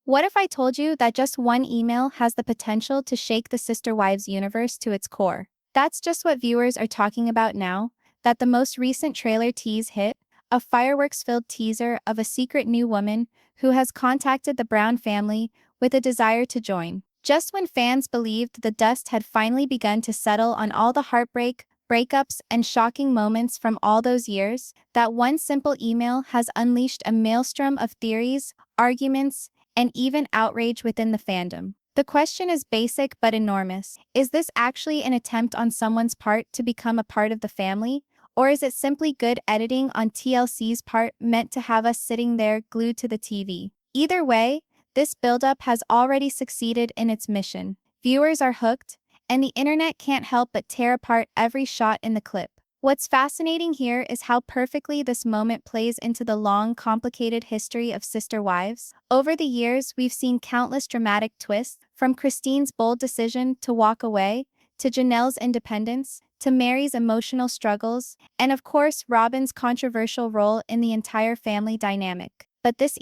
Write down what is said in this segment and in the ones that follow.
What if I told you that just one email has the potential to shake the Sister Wives universe to its core? That's just what viewers are talking about now, that the most recent trailer tease hit, a fireworks-filled teaser of a secret new woman who has contacted the Brown family with a desire to join. Just when fans believed the dust had finally begun to settle on all the heartbreak, breakups, and shocking moments from all those years, that one simple email has unleashed a maelstrom of theories, arguments, and even outrage within the fandom. The question is basic but enormous. Is this actually an attempt on someone's part to become a part of the family? Or is it simply good editing on TLC's part meant to have us sitting there glued to the TV? Either way, this buildup has already succeeded in its mission. Viewers are hooked, and the internet can't help but tear apart every shot in the clip. What's fascinating here is how perfectly this moment plays into the long, complicated history of Sister Wives. Over the years, we've seen countless dramatic twists, from Christine's bold decision to walk away, to Janelle's independence, to Mary's emotional struggles, and of course, Robyn's controversial role in the entire family dynamic. But this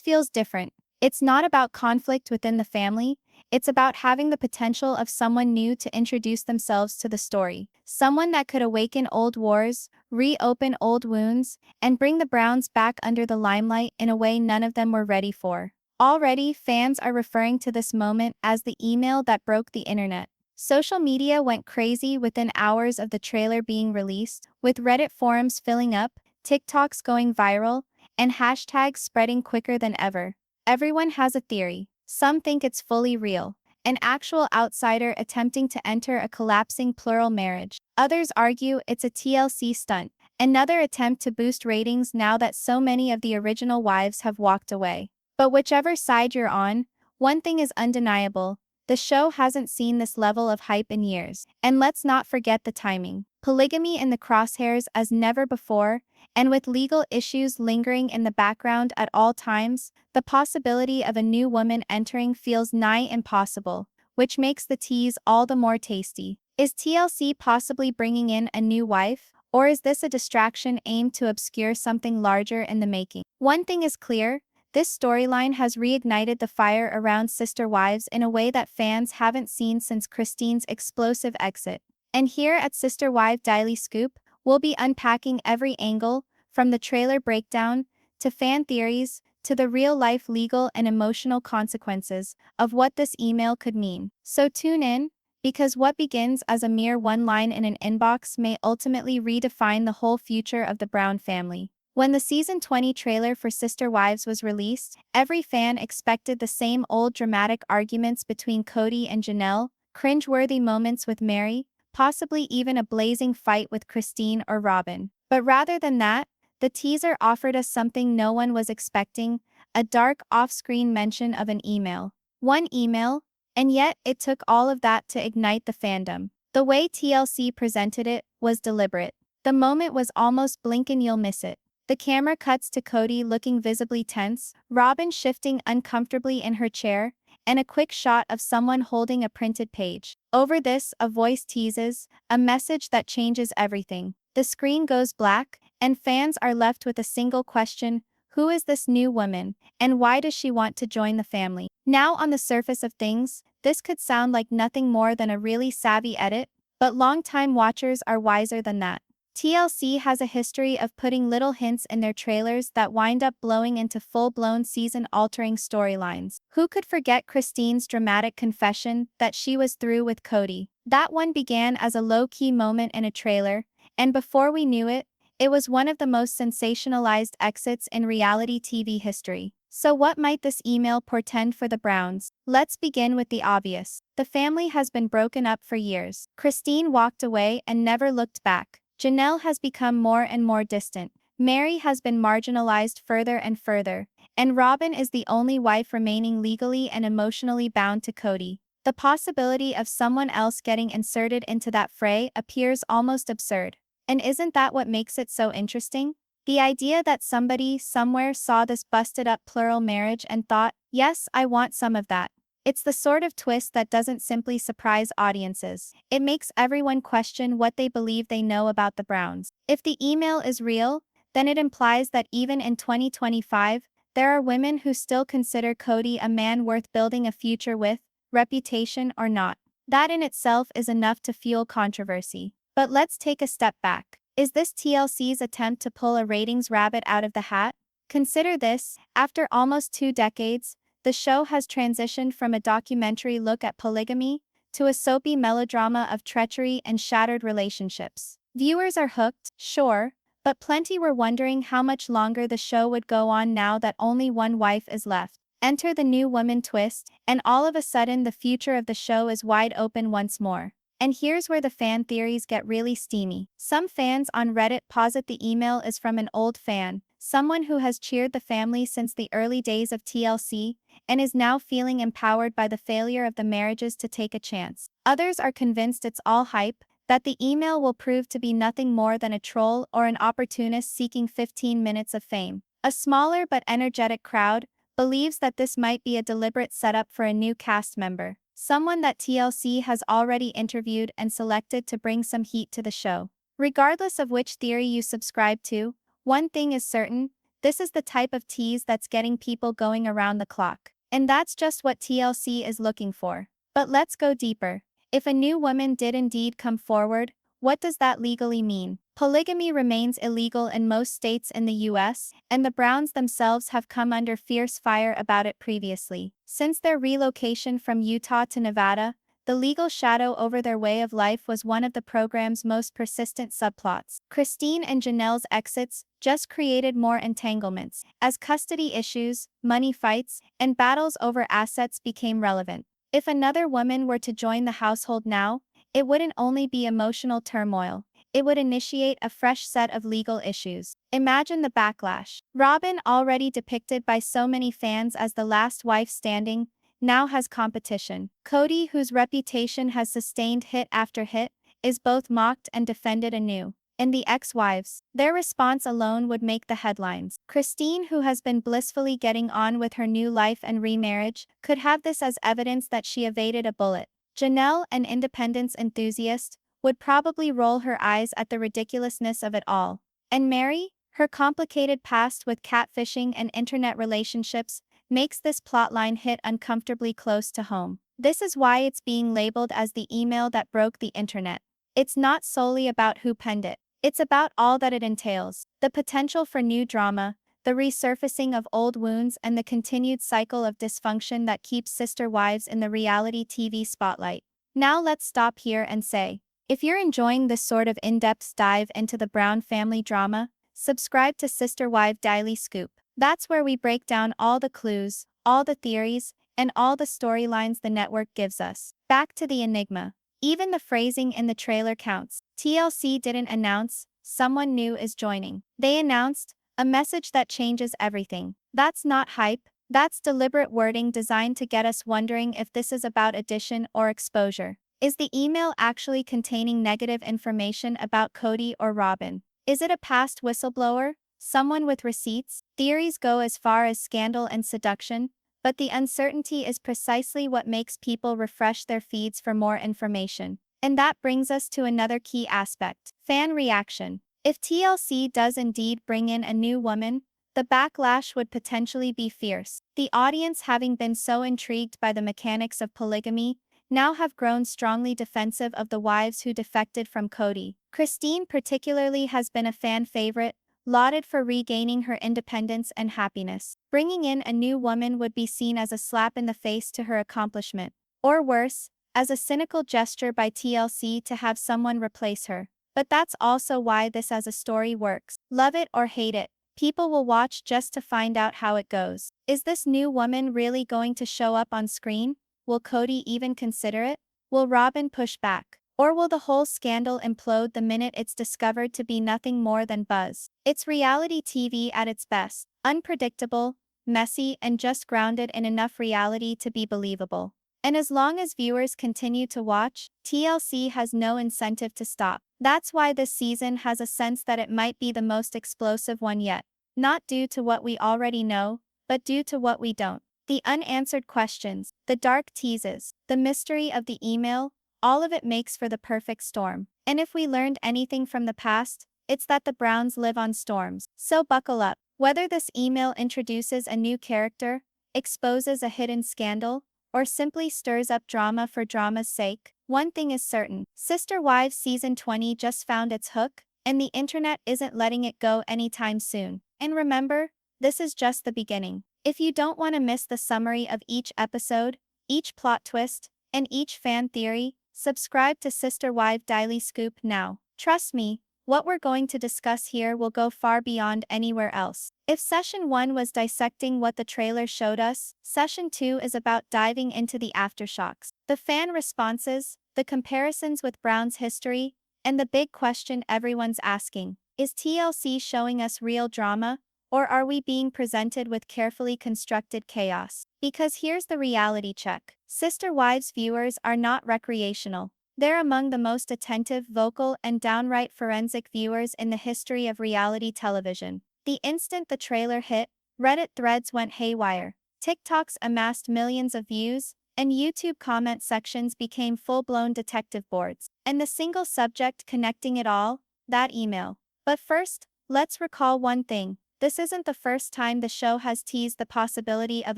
feels different. It's not about conflict within the family. It's about having the potential of someone new to introduce themselves to the story. Someone that could awaken old wars, reopen old wounds, and bring the Browns back under the limelight in a way none of them were ready for. Already, fans are referring to this moment as the email that broke the internet. Social media went crazy within hours of the trailer being released, with Reddit forums filling up, TikToks going viral, and hashtags spreading quicker than ever. Everyone has a theory. Some think it's fully real, an actual outsider attempting to enter a collapsing plural marriage. Others argue it's a TLC stunt, another attempt to boost ratings now that so many of the original wives have walked away. But whichever side you're on, one thing is undeniable. The show hasn't seen this level of hype in years. And let's not forget the timing. Polygamy in the crosshairs as never before, and with legal issues lingering in the background at all times, the possibility of a new woman entering feels nigh impossible, which makes the tease all the more tasty. Is TLC possibly bringing in a new wife, or is this a distraction aimed to obscure something larger in the making? One thing is clear. This storyline has reignited the fire around Sister Wives in a way that fans haven't seen since Christine's explosive exit. And here at Sister Wives Daily Scoop, we'll be unpacking every angle, from the trailer breakdown, to fan theories, to the real-life legal and emotional consequences of what this email could mean. So tune in, because what begins as a mere one line in an inbox may ultimately redefine the whole future of the Brown family. When the Season 20 trailer for Sister Wives was released, every fan expected the same old dramatic arguments between Kody and Janelle, cringe-worthy moments with Mary, possibly even a blazing fight with Christine or Robyn. But rather than that, the teaser offered us something no one was expecting, a dark off-screen mention of an email. One email, and yet it took all of that to ignite the fandom. The way TLC presented it was deliberate. The moment was almost blink and you'll miss it. The camera cuts to Kody looking visibly tense, Robyn shifting uncomfortably in her chair, and a quick shot of someone holding a printed page. Over this, a voice teases, a message that changes everything. The screen goes black, and fans are left with a single question: who is this new woman, and why does she want to join the family? Now, on the surface of things, this could sound like nothing more than a really savvy edit, but longtime watchers are wiser than that. TLC has a history of putting little hints in their trailers that wind up blowing into full-blown season-altering storylines. Who could forget Christine's dramatic confession that she was through with Kody? That one began as a low-key moment in a trailer, and before we knew it, it was one of the most sensationalized exits in reality TV history. So what might this email portend for the Browns? Let's begin with the obvious. The family has been broken up for years. Christine walked away and never looked back. Janelle has become more and more distant. Mary has been marginalized further and further. And Robyn is the only wife remaining legally and emotionally bound to Kody. The possibility of someone else getting inserted into that fray appears almost absurd. And isn't that what makes it so interesting? The idea that somebody somewhere saw this busted-up plural marriage and thought, yes, I want some of that. It's the sort of twist that doesn't simply surprise audiences. It makes everyone question what they believe they know about the Browns. If the email is real, then it implies that even in 2025, there are women who still consider Kody a man worth building a future with, reputation or not. That in itself is enough to fuel controversy. But let's take a step back. Is this TLC's attempt to pull a ratings rabbit out of the hat? Consider this: after almost 2 decades, the show has transitioned from a documentary look at polygamy to a soapy melodrama of treachery and shattered relationships. Viewers are hooked, sure, but plenty were wondering how much longer the show would go on now that only one wife is left. Enter the new woman twist, and all of a sudden the future of the show is wide open once more. And here's where the fan theories get really steamy. Some fans on Reddit posit the email is from an old fan, someone who has cheered the family since the early days of TLC, and is now feeling empowered by the failure of the marriages to take a chance. Others are convinced it's all hype, that the email will prove to be nothing more than a troll or an opportunist seeking 15 minutes of fame. A smaller but energetic crowd believes that this might be a deliberate setup for a new cast member, someone that TLC has already interviewed and selected to bring some heat to the show. Regardless of which theory you subscribe to, one thing is certain: this is the type of tease that's getting people going around the clock. And that's just what TLC is looking for. But let's go deeper. If a new woman did indeed come forward, what does that legally mean? Polygamy remains illegal in most states in the US, and the Browns themselves have come under fierce fire about it previously. Since their relocation from Utah to Nevada, the legal shadow over their way of life was one of the program's most persistent subplots. Christine and Janelle's exits just created more entanglements, as custody issues, money fights, and battles over assets became relevant. If another woman were to join the household now, it wouldn't only be emotional turmoil, it would initiate a fresh set of legal issues. Imagine the backlash. Robyn, already depicted by so many fans as the last wife standing, now has competition. Kody, whose reputation has sustained hit after hit, is both mocked and defended anew. And the ex-wives, their response alone would make the headlines. Christine, who has been blissfully getting on with her new life and remarriage, could have this as evidence that she evaded a bullet. Janelle, an independence enthusiast, would probably roll her eyes at the ridiculousness of it all. And Mary, her complicated past with catfishing and internet relationships, makes this plotline hit uncomfortably close to home. This is why it's being labeled as the email that broke the internet. It's not solely about who penned it. It's about all that it entails: the potential for new drama, the resurfacing of old wounds, and the continued cycle of dysfunction that keeps sister wives in the reality TV spotlight. Now let's stop here and say, if you're enjoying this sort of in-depth dive into the Brown family drama, subscribe to Sister Wife Daily Scoop. That's where we break down all the clues, all the theories, and all the storylines the network gives us. Back to the enigma. Even the phrasing in the trailer counts. TLC didn't announce, someone new is joining. They announced, a message that changes everything. That's not hype, that's deliberate wording designed to get us wondering if this is about addition or exposure. Is the email actually containing negative information about Kody or Robyn? Is it a past whistleblower, someone with receipts? Theories go as far as scandal and seduction, but the uncertainty is precisely what makes people refresh their feeds for more information. And that brings us to another key aspect: fan reaction. If TLC does indeed bring in a new woman, the backlash would potentially be fierce. The audience, having been so intrigued by the mechanics of polygamy, now have grown strongly defensive of the wives who defected from Kody. Christine particularly has been a fan favorite, lauded for regaining her independence and happiness. Bringing in a new woman would be seen as a slap in the face to her accomplishment, or worse, as a cynical gesture by TLC to have someone replace her. But that's also why this as a story works. Love it or hate it, people will watch just to find out how it goes. Is this new woman really going to show up on screen? Will Kody even consider it? Will Robyn push back? Or will the whole scandal implode the minute it's discovered to be nothing more than buzz? It's reality TV at its best: unpredictable, messy, and just grounded in enough reality to be believable. And as long as viewers continue to watch, TLC has no incentive to stop. That's why this season has a sense that it might be the most explosive one yet. Not due to what we already know, but due to what we don't. The unanswered questions, the dark teases, the mystery of the email, all of it makes for the perfect storm. And if we learned anything from the past, it's that the Browns live on storms. So buckle up. Whether this email introduces a new character, exposes a hidden scandal, or simply stirs up drama for drama's sake, one thing is certain: Sister Wives Season 20 just found its hook, and the internet isn't letting it go anytime soon. And remember, this is just the beginning. If you don't want to miss the summary of each episode, each plot twist, and each fan theory, subscribe to Sister Wife Daily Scoop now. Trust me, what we're going to discuss here will go far beyond anywhere else. If Session 1 was dissecting what the trailer showed us, Session 2 is about diving into the aftershocks. The fan responses, the comparisons with Brown's history, and the big question everyone's asking: is TLC showing us real drama, or are we being presented with carefully constructed chaos? Because here's the reality check: Sister Wives viewers are not recreational. They're among the most attentive, vocal, and downright forensic viewers in the history of reality television. The instant the trailer hit, Reddit threads went haywire, TikToks amassed millions of views, and YouTube comment sections became full-blown detective boards. And the single subject connecting it all? That email. But first, let's recall one thing: this isn't the first time the show has teased the possibility of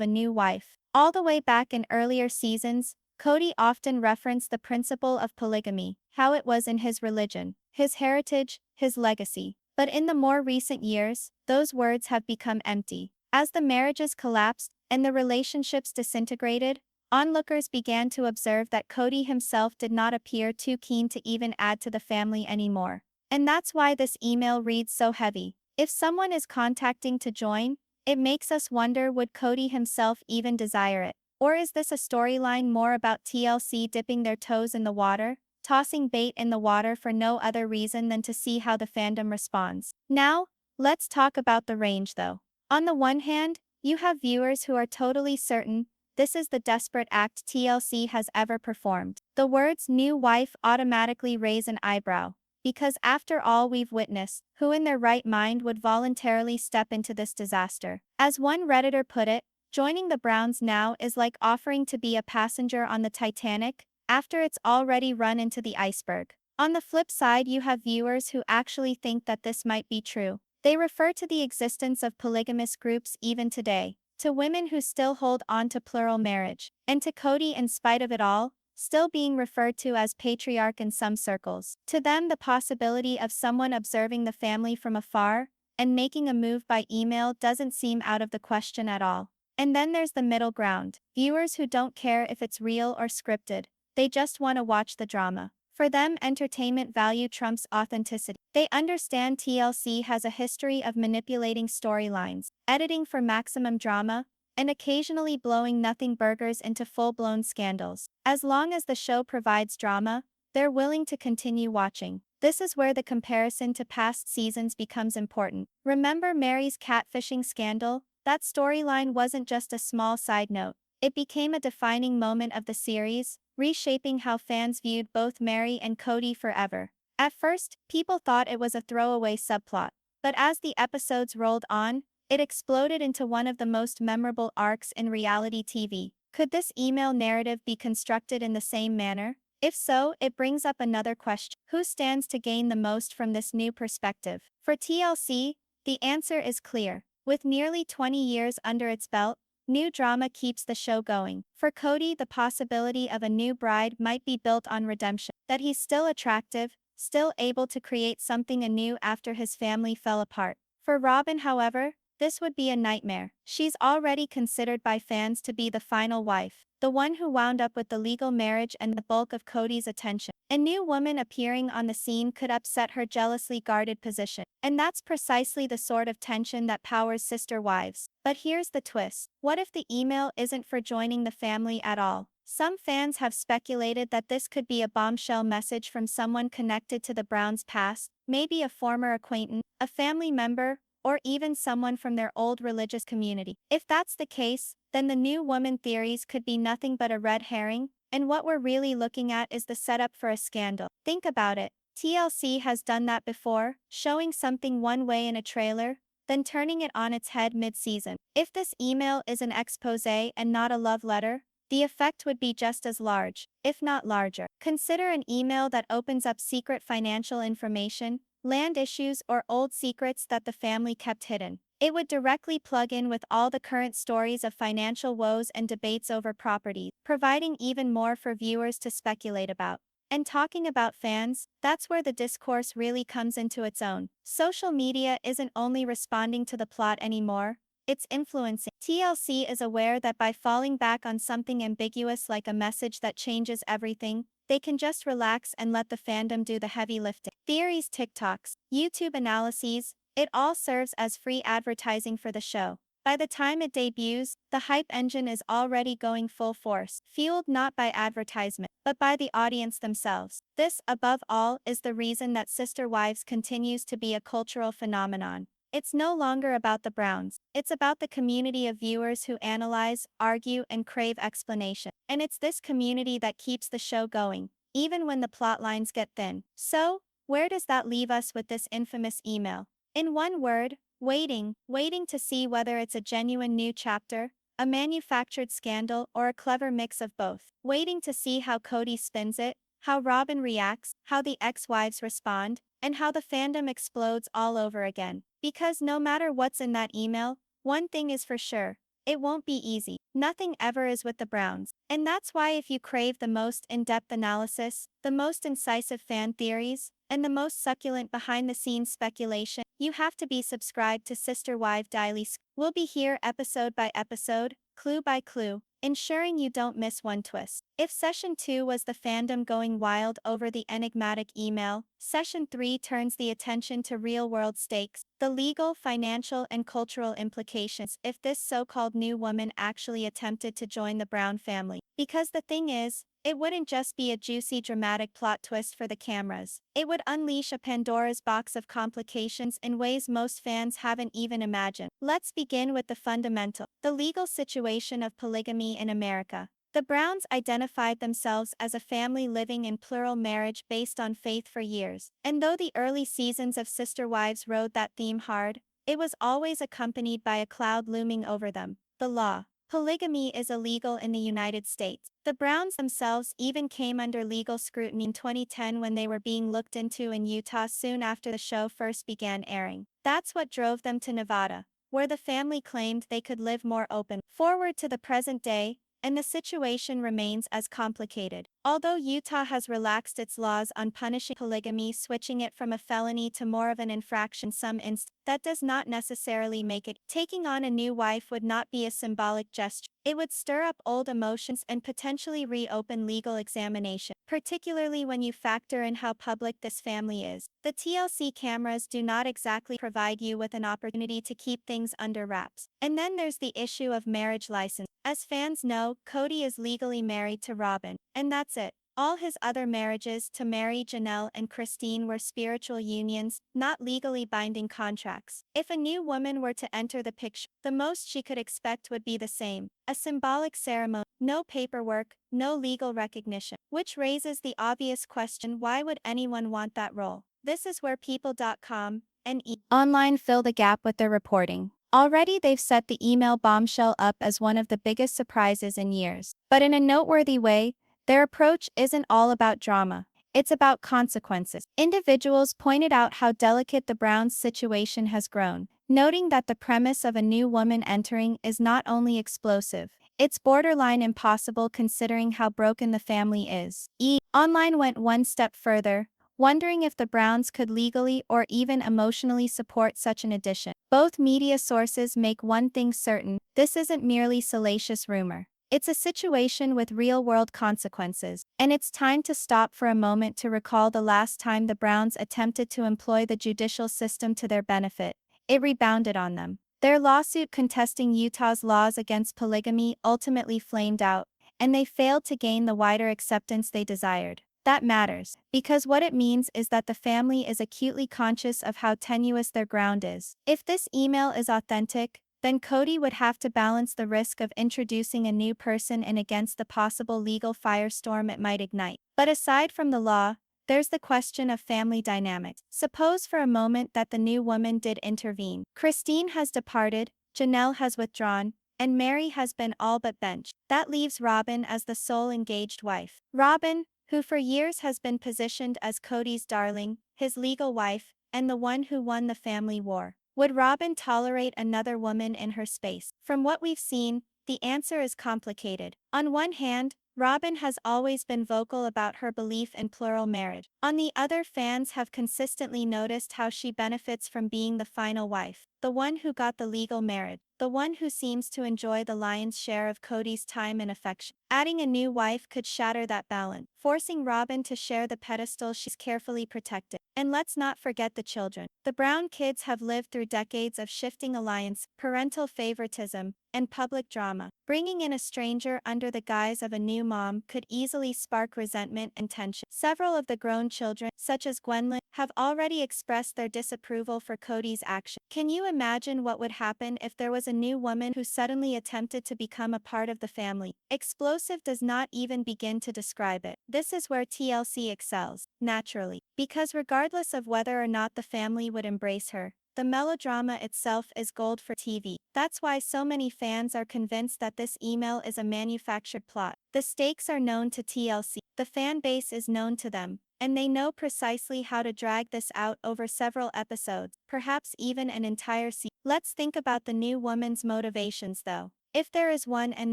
a new wife. All the way back in earlier seasons, Kody often referenced the principle of polygamy, how it was in his religion, his heritage, his legacy. But in the more recent years, those words have become empty. As the marriages collapsed and the relationships disintegrated, onlookers began to observe that Kody himself did not appear too keen to even add to the family anymore. And that's why this email reads so heavy. If someone is contacting to join, it makes us wonder, would Kody himself even desire it? Or is this a storyline more about TLC dipping their toes in the water, tossing bait in the water for no other reason than to see how the fandom responds? Now, let's talk about the range though. On the one hand, you have viewers who are totally certain this is the desperate act TLC has ever performed. The words "new wife" automatically raise an eyebrow, because after all we've witnessed, who in their right mind would voluntarily step into this disaster? As one Redditor put it, joining the Browns now is like offering to be a passenger on the Titanic after it's already run into the iceberg. On the flip side, you have viewers who actually think that this might be true. They refer to the existence of polygamous groups even today, to women who still hold on to plural marriage, and to Kody, in spite of it all, still being referred to as patriarch in some circles. To them, the possibility of someone observing the family from afar and making a move by email doesn't seem out of the question at all. And then there's the middle ground, viewers who don't care if it's real or scripted. They just want to watch the drama. For them, entertainment value trumps authenticity. They understand TLC has a history of manipulating storylines, editing for maximum drama, and occasionally blowing nothing burgers into full-blown scandals. As long as the show provides drama, they're willing to continue watching. This is where the comparison to past seasons becomes important. Remember Mary's catfishing scandal? That storyline wasn't just a small side note. It became a defining moment of the series, reshaping how fans viewed both Mary and Kody forever. At first, people thought it was a throwaway subplot, but as the episodes rolled on, it exploded into one of the most memorable arcs in reality TV. Could this email narrative be constructed in the same manner? If so, it brings up another question: who stands to gain the most from this new perspective? For TLC, the answer is clear. With nearly 20 years under its belt, new drama keeps the show going. For Kody, the possibility of a new bride might be built on redemption, that he's still attractive, still able to create something anew after his family fell apart. For Robyn, however, this would be a nightmare. She's already considered by fans to be the final wife, the one who wound up with the legal marriage and the bulk of Kody's attention. A new woman appearing on the scene could upset her jealously guarded position. And that's precisely the sort of tension that powers Sister Wives. But here's the twist: what if the email isn't for joining the family at all? Some fans have speculated that this could be a bombshell message from someone connected to the Browns' past, maybe a former acquaintance, a family member, or even someone from their old religious community. If that's the case, then the new woman theories could be nothing but a red herring, and what we're really looking at is the setup for a scandal. Think about it. TLC has done that before, showing something one way in a trailer, then turning it on its head mid-season. If this email is an expose and not a love letter, the effect would be just as large, if not larger. Consider an email that opens up secret financial information, land issues, or old secrets that the family kept hidden. It would directly plug in with all the current stories of financial woes and debates over property, providing even more for viewers to speculate about. And talking about fans, that's where the discourse really comes into its own. Social media isn't only responding to the plot anymore, it's influencing. TLC is aware that by falling back on something ambiguous like a message that changes everything, they can just relax and let the fandom do the heavy lifting. Theories, TikToks, YouTube analyses, it all serves as free advertising for the show. By the time it debuts, the hype engine is already going full force, fueled not by advertisement, but by the audience themselves. This, above all, is the reason that Sister Wives continues to be a cultural phenomenon. It's no longer about the Browns, it's about the community of viewers who analyze, argue, and crave explanation. And it's this community that keeps the show going, even when the plot lines get thin. So, where does that leave us with this infamous email? In one word, waiting. Waiting to see whether it's a genuine new chapter, a manufactured scandal, or a clever mix of both. Waiting to see how Kody spins it, how Robyn reacts, how the ex-wives respond, and how the fandom explodes all over again. Because no matter what's in that email, one thing is for sure, it won't be easy. Nothing ever is with the Browns. And that's why if you crave the most in-depth analysis, the most incisive fan theories, and the most succulent behind-the-scenes speculation, you have to be subscribed to Sister Wife Daily. We'll be here episode by episode, clue by clue, ensuring you don't miss one twist. If Session 2 was the fandom going wild over the enigmatic email, Session 3 turns the attention to real-world stakes, the legal, financial, and cultural implications if this so-called new woman actually attempted to join the Brown family. Because the thing is, it wouldn't just be a juicy dramatic plot twist for the cameras. It would unleash a Pandora's box of complications in ways most fans haven't even imagined. Let's begin with the fundamental, the legal situation of polygamy in America. The Browns identified themselves as a family living in plural marriage based on faith for years. And though the early seasons of Sister Wives rode that theme hard, it was always accompanied by a cloud looming over them, the law. Polygamy is illegal in the United States. The Browns themselves even came under legal scrutiny in 2010 when they were being looked into in Utah soon after the show first began airing. That's what drove them to Nevada, where the family claimed they could live more open. Forward to the present day, and the situation remains as complicated. Although Utah has relaxed its laws on punishing polygamy, switching it from a felony to more of an infraction in some instances, that does not necessarily make it. Taking on a new wife would not be a symbolic gesture. It would stir up old emotions and potentially reopen legal examination, particularly when you factor in how public this family is. The TLC cameras do not exactly provide you with an opportunity to keep things under wraps. And then there's the issue of marriage license. As fans know, Kody is legally married to Robyn, and that's it. All his other marriages to Mary, Janelle, and Christine were spiritual unions, not legally binding contracts. If a new woman were to enter the picture, the most she could expect would be the same, a symbolic ceremony, no paperwork, no legal recognition. Which raises the obvious question, why would anyone want that role? This is where people.com and online fill the gap with their reporting. Already they've set the email bombshell up as one of the biggest surprises in years. But in a noteworthy way, their approach isn't all about drama, it's about consequences. Individuals pointed out how delicate the Browns' situation has grown, noting that the premise of a new woman entering is not only explosive, it's borderline impossible considering how broken the family is. Online went one step further, wondering if the Browns could legally or even emotionally support such an addition. Both media sources make one thing certain, this isn't merely salacious rumor. It's a situation with real-world consequences, and it's time to stop for a moment to recall the last time the Browns attempted to employ the judicial system to their benefit. It rebounded on them. Their lawsuit contesting Utah's laws against polygamy ultimately flamed out, and they failed to gain the wider acceptance they desired. That matters, because what it means is that the family is acutely conscious of how tenuous their ground is. If this email is authentic, then Kody would have to balance the risk of introducing a new person and against the possible legal firestorm it might ignite. But aside from the law, there's the question of family dynamics. Suppose for a moment that the new woman did intervene. Christine has departed, Janelle has withdrawn, and Mary has been all but benched. That leaves Robyn as the sole engaged wife. Robyn, who for years has been positioned as Kody's darling, his legal wife, and the one who won the family war. Would Robyn tolerate another woman in her space? From what we've seen, the answer is complicated. On one hand, Robyn has always been vocal about her belief in plural marriage. On the other, fans have consistently noticed how she benefits from being the final wife, the one who got the legal marriage, the one who seems to enjoy the lion's share of Kody's time and affection. Adding a new wife could shatter that balance, forcing Robyn to share the pedestal she's carefully protected. And let's not forget the children. The Brown kids have lived through decades of shifting alliance, parental favoritism, and public drama. Bringing in a stranger under the guise of a new mom could easily spark resentment and tension. Several of the grown children, such as Gwendolyn, have already expressed their disapproval for Kody's action. Can you imagine what would happen if there was a new woman who suddenly attempted to become a part of the family? Explosive does not even begin to describe it. This is where TLC excels, naturally, because regardless of whether or not the family would embrace her, the melodrama itself is gold for TV. That's why so many fans are convinced that this email is a manufactured plot. The stakes are known to TLC, the fan base is known to them, and they know precisely how to drag this out over several episodes, perhaps even an entire season. Let's think about the new woman's motivations though. If there is one, and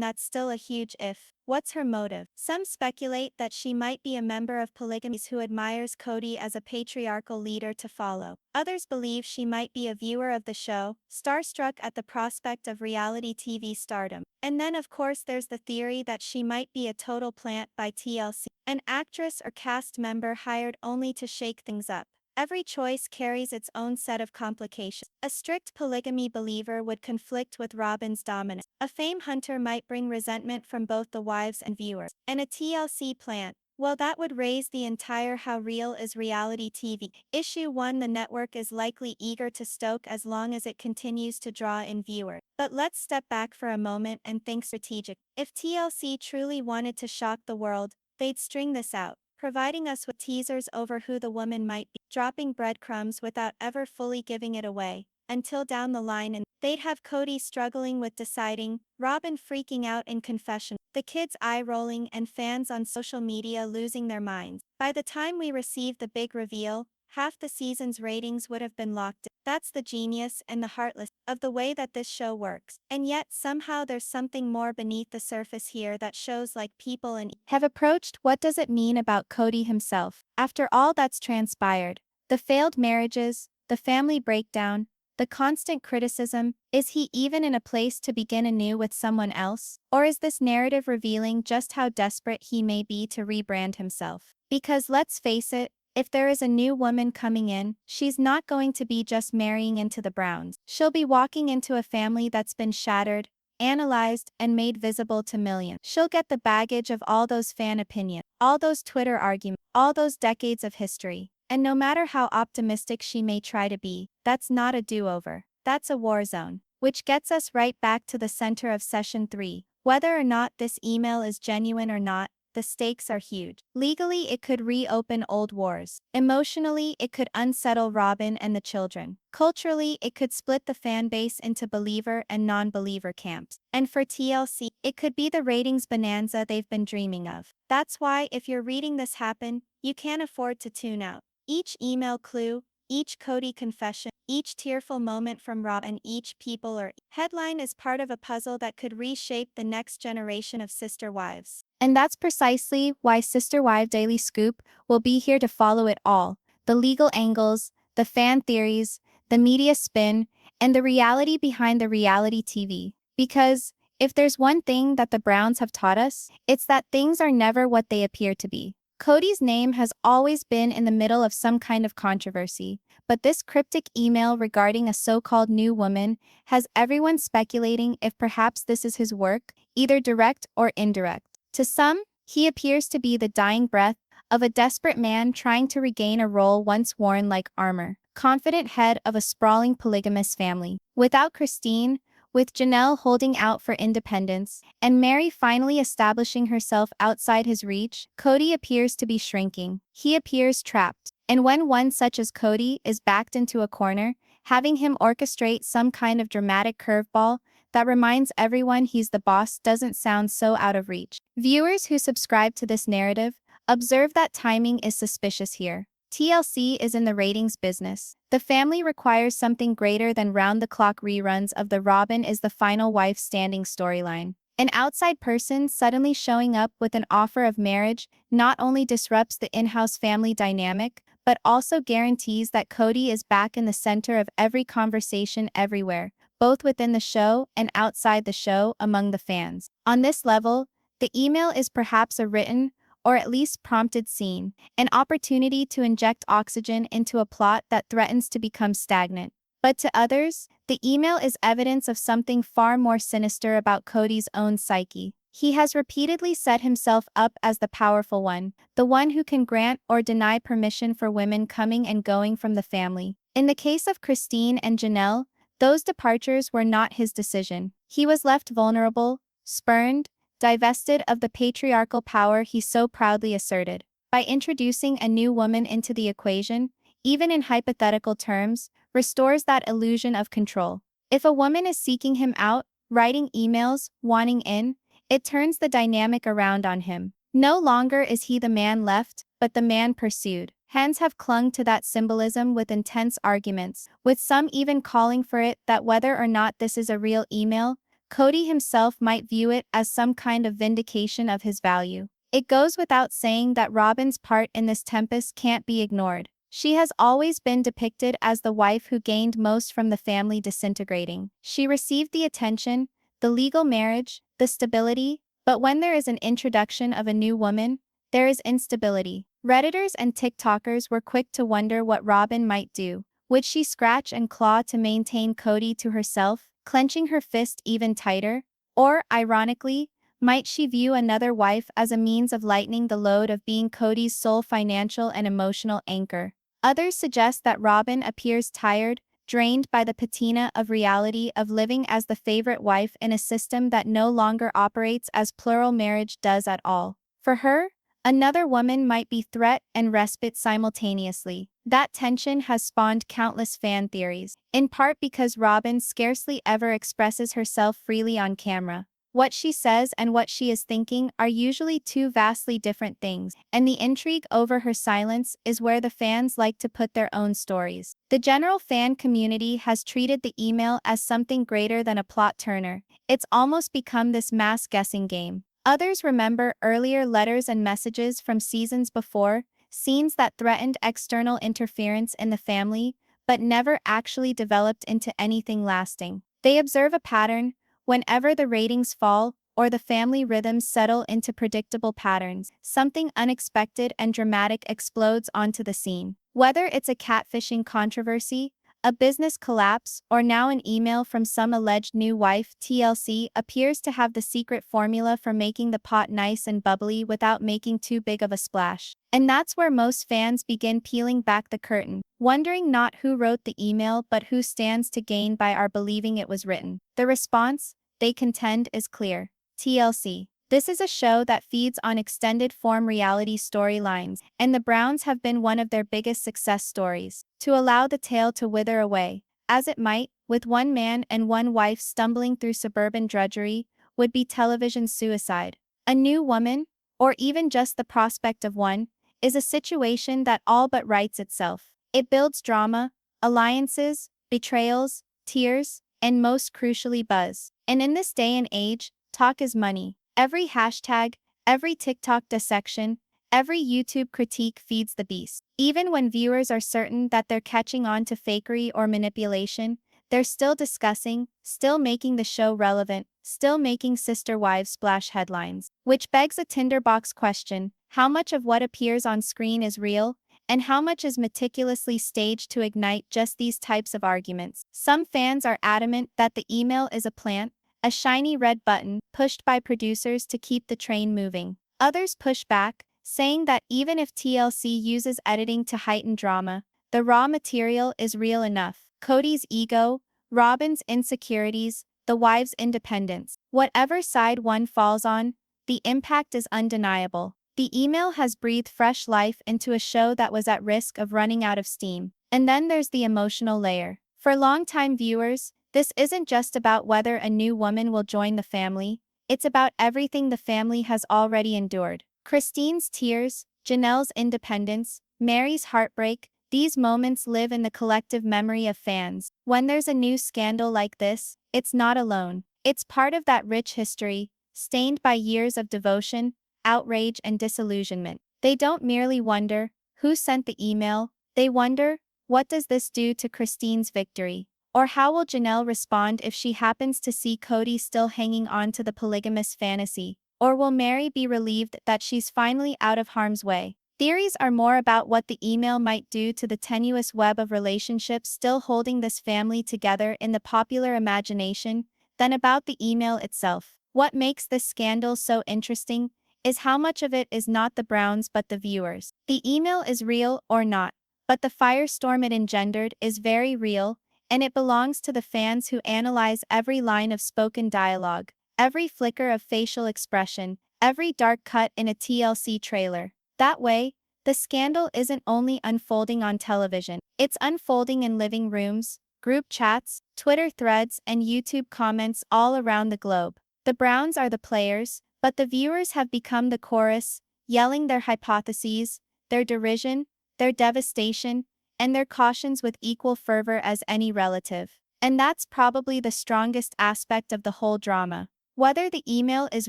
that's still a huge if, what's her motive? Some speculate that she might be a member of polygamys who admires Kody as a patriarchal leader to follow. Others believe she might be a viewer of the show, starstruck at the prospect of reality TV stardom. And then of course there's the theory that she might be a total plant by TLC, an actress or cast member hired only to shake things up. Every choice carries its own set of complications. A strict polygamy believer would conflict with Robyn's dominance. A fame hunter might bring resentment from both the wives and viewers. And a TLC plant, well, that would raise the entire "how real is reality TV" issue, one the network is likely eager to stoke as long as it continues to draw in viewers. But let's step back for a moment and think strategic. If TLC truly wanted to shock the world, they'd string this out, providing us with teasers over who the woman might be, dropping breadcrumbs without ever fully giving it away, until down the line and they'd have Kody struggling with deciding, Robyn freaking out in confession, the kids eye-rolling, and fans on social media losing their minds. By the time we receive the big reveal, half the season's ratings would have been locked in. That's the genius and the heartless of the way that this show works. And yet somehow there's something more beneath the surface here that shows like people and have approached. What does it mean about Kody himself? After all that's transpired, the failed marriages, the family breakdown, the constant criticism, is he even in a place to begin anew with someone else? Or is this narrative revealing just how desperate he may be to rebrand himself? Because let's face it, if there is a new woman coming in, she's not going to be just marrying into the Browns. She'll be walking into a family that's been shattered, analyzed, and made visible to millions. She'll get the baggage of all those fan opinions, all those Twitter arguments, all those decades of history. And no matter how optimistic she may try to be, that's not a do-over. That's a war zone. Which gets us right back to the center of Session 3. Whether or not this email is genuine or not, the stakes are huge. Legally, it could reopen old wars. Emotionally, it could unsettle Robyn and the children. Culturally, it could split the fan base into believer and non-believer camps. And for TLC, it could be the ratings bonanza they've been dreaming of. That's why if you're reading this happen, you can't afford to tune out. Each email clue, each Kody confession, each tearful moment from Rob, and each people or headline is part of a puzzle that could reshape the next generation of sister wives. And that's precisely why Sister Wife Daily Scoop will be here to follow it all. The legal angles, the fan theories, the media spin, and the reality behind the reality TV. Because if there's one thing that the Browns have taught us, it's that things are never what they appear to be. Kody's name has always been in the middle of some kind of controversy, but this cryptic email regarding a so-called new woman has everyone speculating if perhaps this is his work, either direct or indirect. To some, he appears to be the dying breath of a desperate man trying to regain a role once worn like armor, confident head of a sprawling polygamous family. Without Christine, with Janelle holding out for independence, and Mary finally establishing herself outside his reach, Kody appears to be shrinking. He appears trapped. And when one such as Kody is backed into a corner, having him orchestrate some kind of dramatic curveball that reminds everyone he's the boss doesn't sound so out of reach. Viewers who subscribe to this narrative observe that timing is suspicious here. TLC is in the ratings business. The family requires something greater than round-the-clock reruns of the Robyn is the final wife standing storyline. An outside person suddenly showing up with an offer of marriage not only disrupts the in-house family dynamic, but also guarantees that Kody is back in the center of every conversation everywhere, both within the show and outside the show among the fans. On this level, the email is perhaps a written, or at least prompted scene, an opportunity to inject oxygen into a plot that threatens to become stagnant. But to others, the email is evidence of something far more sinister about Kody's own psyche. He has repeatedly set himself up as the powerful one, the one who can grant or deny permission for women coming and going from the family. In the case of Christine and Janelle, those departures were not his decision. He was left vulnerable, spurned, divested of the patriarchal power he so proudly asserted. By introducing a new woman into the equation, even in hypothetical terms, restores that illusion of control. If a woman is seeking him out, writing emails, wanting in, it turns the dynamic around on him. No longer is he the man left, but the man pursued. Fans have clung to that symbolism with intense arguments, with some even calling for it that whether or not this is a real email, Kody himself might view it as some kind of vindication of his value. It goes without saying that Robyn's part in this tempest can't be ignored. She has always been depicted as the wife who gained most from the family disintegrating. She received the attention, the legal marriage, the stability, but when there is an introduction of a new woman, there is instability. Redditors and TikTokers were quick to wonder what Robyn might do. Would she scratch and claw to maintain Kody to herself, clenching her fist even tighter? Or, ironically, might she view another wife as a means of lightening the load of being Kody's sole financial and emotional anchor? Others suggest that Robyn appears tired, drained by the patina of reality of living as the favorite wife in a system that no longer operates as plural marriage does at all. For her, another woman might be threat and respite simultaneously. That tension has spawned countless fan theories, in part because Robyn scarcely ever expresses herself freely on camera. What she says and what she is thinking are usually two vastly different things, and the intrigue over her silence is where the fans like to put their own stories. The general fan community has treated the email as something greater than a plot turner. It's almost become this mass guessing game. Others remember earlier letters and messages from seasons before, scenes that threatened external interference in the family, but never actually developed into anything lasting. They observe a pattern. Whenever the ratings fall, or the family rhythms settle into predictable patterns, something unexpected and dramatic explodes onto the scene. Whether it's a catfishing controversy, a business collapse, or now an email from some alleged new wife, TLC appears to have the secret formula for making the pot nice and bubbly without making too big of a splash. And that's where most fans begin peeling back the curtain, wondering not who wrote the email but who stands to gain by our believing it was written. The response, they contend, is clear. TLC. This is a show that feeds on extended-form reality storylines, and the Browns have been one of their biggest success stories. To allow the tale to wither away, as it might, with one man and one wife stumbling through suburban drudgery, would be television suicide. A new woman, or even just the prospect of one, is a situation that all but writes itself. It builds drama, alliances, betrayals, tears, and most crucially buzz. And in this day and age, talk is money. Every hashtag, every TikTok dissection, every YouTube critique feeds the beast. Even when viewers are certain that they're catching on to fakery or manipulation, they're still discussing, still making the show relevant, still making sister wives splash headlines. Which begs a tinderbox question: how much of what appears on screen is real, and how much is meticulously staged to ignite just these types of arguments? Some fans are adamant that the email is a plant, a shiny red button pushed by producers to keep the train moving. Others push back, saying that even if TLC uses editing to heighten drama, the raw material is real enough. Kody's ego, Robyn's insecurities, the wife's independence. Whatever side one falls on, the impact is undeniable. The email has breathed fresh life into a show that was at risk of running out of steam. And then there's the emotional layer. For longtime viewers, this isn't just about whether a new woman will join the family, it's about everything the family has already endured. Christine's tears, Janelle's independence, Mary's heartbreak, these moments live in the collective memory of fans. When there's a new scandal like this, it's not alone. It's part of that rich history, stained by years of devotion, outrage, and disillusionment. They don't merely wonder, who sent the email? They wonder, what does this do to Christine's victory? Or how will Janelle respond if she happens to see Kody still hanging on to the polygamous fantasy? Or will Mary be relieved that she's finally out of harm's way? Theories are more about what the email might do to the tenuous web of relationships still holding this family together in the popular imagination than about the email itself. What makes this scandal so interesting is how much of it is not the Browns but the viewers. The email is real or not, but the firestorm it engendered is very real, and it belongs to the fans who analyze every line of spoken dialogue, every flicker of facial expression, every dark cut in a TLC trailer. That way, the scandal isn't only unfolding on television, it's unfolding in living rooms, group chats, Twitter threads, and YouTube comments all around the globe. The Browns are the players, but the viewers have become the chorus, yelling their hypotheses, their derision, their devastation, and their cautions with equal fervor as any relative. And that's probably the strongest aspect of the whole drama. Whether the email is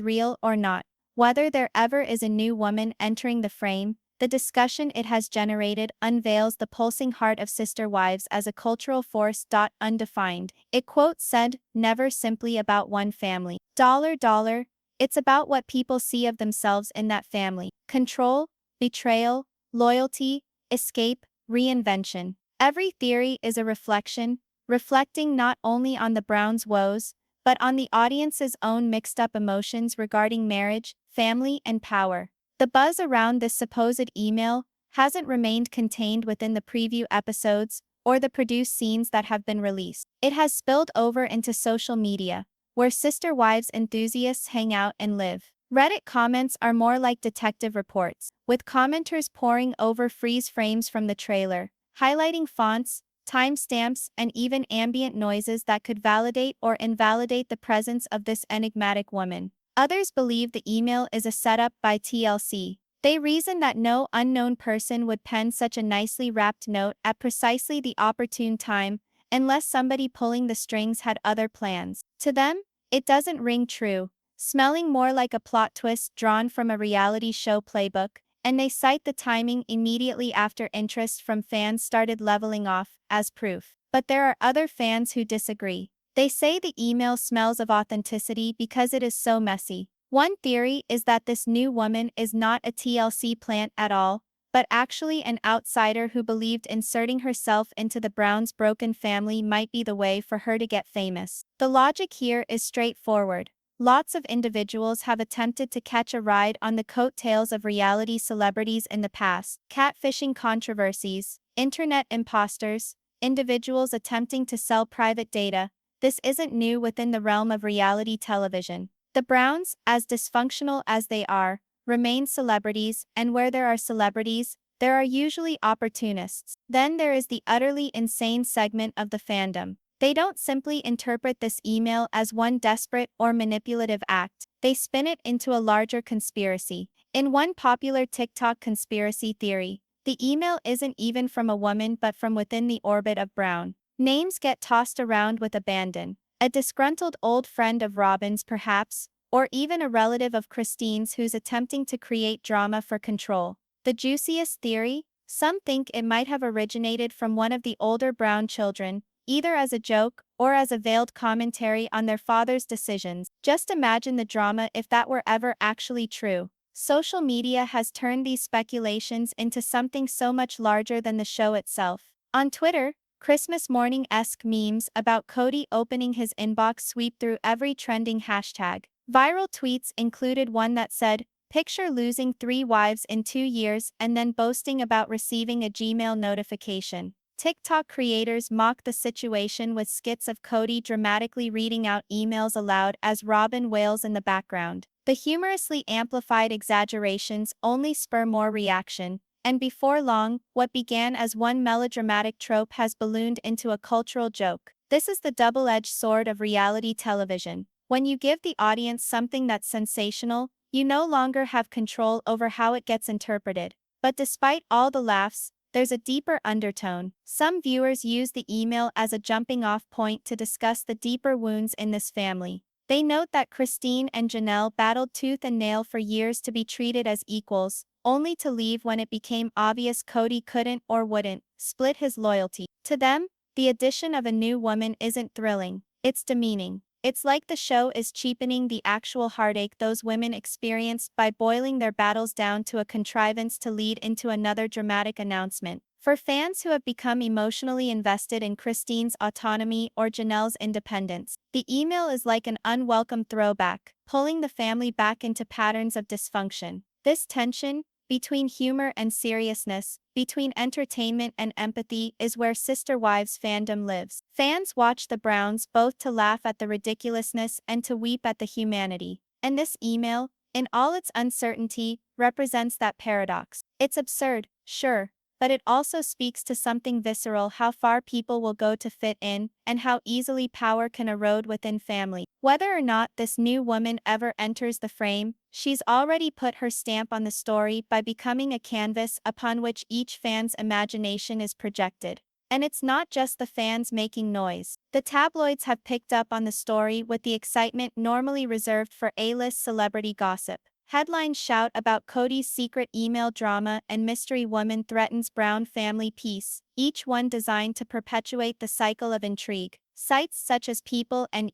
real or not, whether there ever is a new woman entering the frame, the discussion it has generated unveils the pulsing heart of sister wives as a cultural force. Undefined. It said, never simply about one family. $. It's about what people see of themselves in that family. Control, betrayal, loyalty, escape, reinvention. Every theory is a reflection, reflecting not only on the Browns' woes, but on the audience's own mixed-up emotions regarding marriage, family, and power. The buzz around this supposed email hasn't remained contained within the preview episodes or the produced scenes that have been released. It has spilled over into social media, where sister wives enthusiasts hang out and live. Reddit comments are more like detective reports, with commenters poring over freeze frames from the trailer, highlighting fonts, timestamps, and even ambient noises that could validate or invalidate the presence of this enigmatic woman. Others believe the email is a setup by TLC. They reason that no unknown person would pen such a nicely wrapped note at precisely the opportune time, unless somebody pulling the strings had other plans. To them, it doesn't ring true, smelling more like a plot twist drawn from a reality show playbook, and they cite the timing immediately after interest from fans started leveling off as proof. But there are other fans who disagree. They say the email smells of authenticity because it is so messy. One theory is that this new woman is not a TLC plant at all, but actually an outsider who believed inserting herself into the Browns' broken family might be the way for her to get famous. The logic here is straightforward. Lots of individuals have attempted to catch a ride on the coattails of reality celebrities in the past. Catfishing controversies, internet imposters, individuals attempting to sell private data. This isn't new within the realm of reality television. The Browns, as dysfunctional as they are, remain celebrities, and where there are celebrities, there are usually opportunists. Then there is the utterly insane segment of the fandom. They don't simply interpret this email as one desperate or manipulative act, they spin it into a larger conspiracy. In one popular TikTok conspiracy theory, the email isn't even from a woman but from within the orbit of Brown. Names get tossed around with abandon. A disgruntled old friend of Robyn's perhaps, or even a relative of Christine's who's attempting to create drama for control. The juiciest theory? Some think it might have originated from one of the older Brown children, either as a joke or as a veiled commentary on their father's decisions. Just imagine the drama if that were ever actually true. Social media has turned these speculations into something so much larger than the show itself. On Twitter, Christmas morning-esque memes about Kody opening his inbox sweep through every trending hashtag. Viral tweets included one that said, "Picture losing 3 wives in 2 years and then boasting about receiving a Gmail notification." TikTok creators mock the situation with skits of Kody dramatically reading out emails aloud as Robyn wails in the background. The humorously amplified exaggerations only spur more reaction, and before long, what began as one melodramatic trope has ballooned into a cultural joke. This is the double-edged sword of reality television. When you give the audience something that's sensational, you no longer have control over how it gets interpreted. But despite all the laughs, there's a deeper undertone. Some viewers use the email as a jumping-off point to discuss the deeper wounds in this family. They note that Christine and Janelle battled tooth and nail for years to be treated as equals, only to leave when it became obvious Kody couldn't or wouldn't split his loyalty. To them, the addition of a new woman isn't thrilling, it's demeaning. It's like the show is cheapening the actual heartache those women experienced by boiling their battles down to a contrivance to lead into another dramatic announcement. For fans who have become emotionally invested in Christine's autonomy or Janelle's independence, the email is like an unwelcome throwback, pulling the family back into patterns of dysfunction. This tension, between humor and seriousness, between entertainment and empathy, is where Sister Wives fandom lives. Fans watch the Browns both to laugh at the ridiculousness and to weep at the humanity. And this email, in all its uncertainty, represents that paradox. It's absurd, sure, but it also speaks to something visceral: how far people will go to fit in, and how easily power can erode within family. Whether or not this new woman ever enters the frame, she's already put her stamp on the story by becoming a canvas upon which each fan's imagination is projected. And it's not just the fans making noise. The tabloids have picked up on the story with the excitement normally reserved for A-list celebrity gossip. Headlines shout about Kody's secret email drama and mystery woman threatens Brown family peace, each one designed to perpetuate the cycle of intrigue. Sites such as People and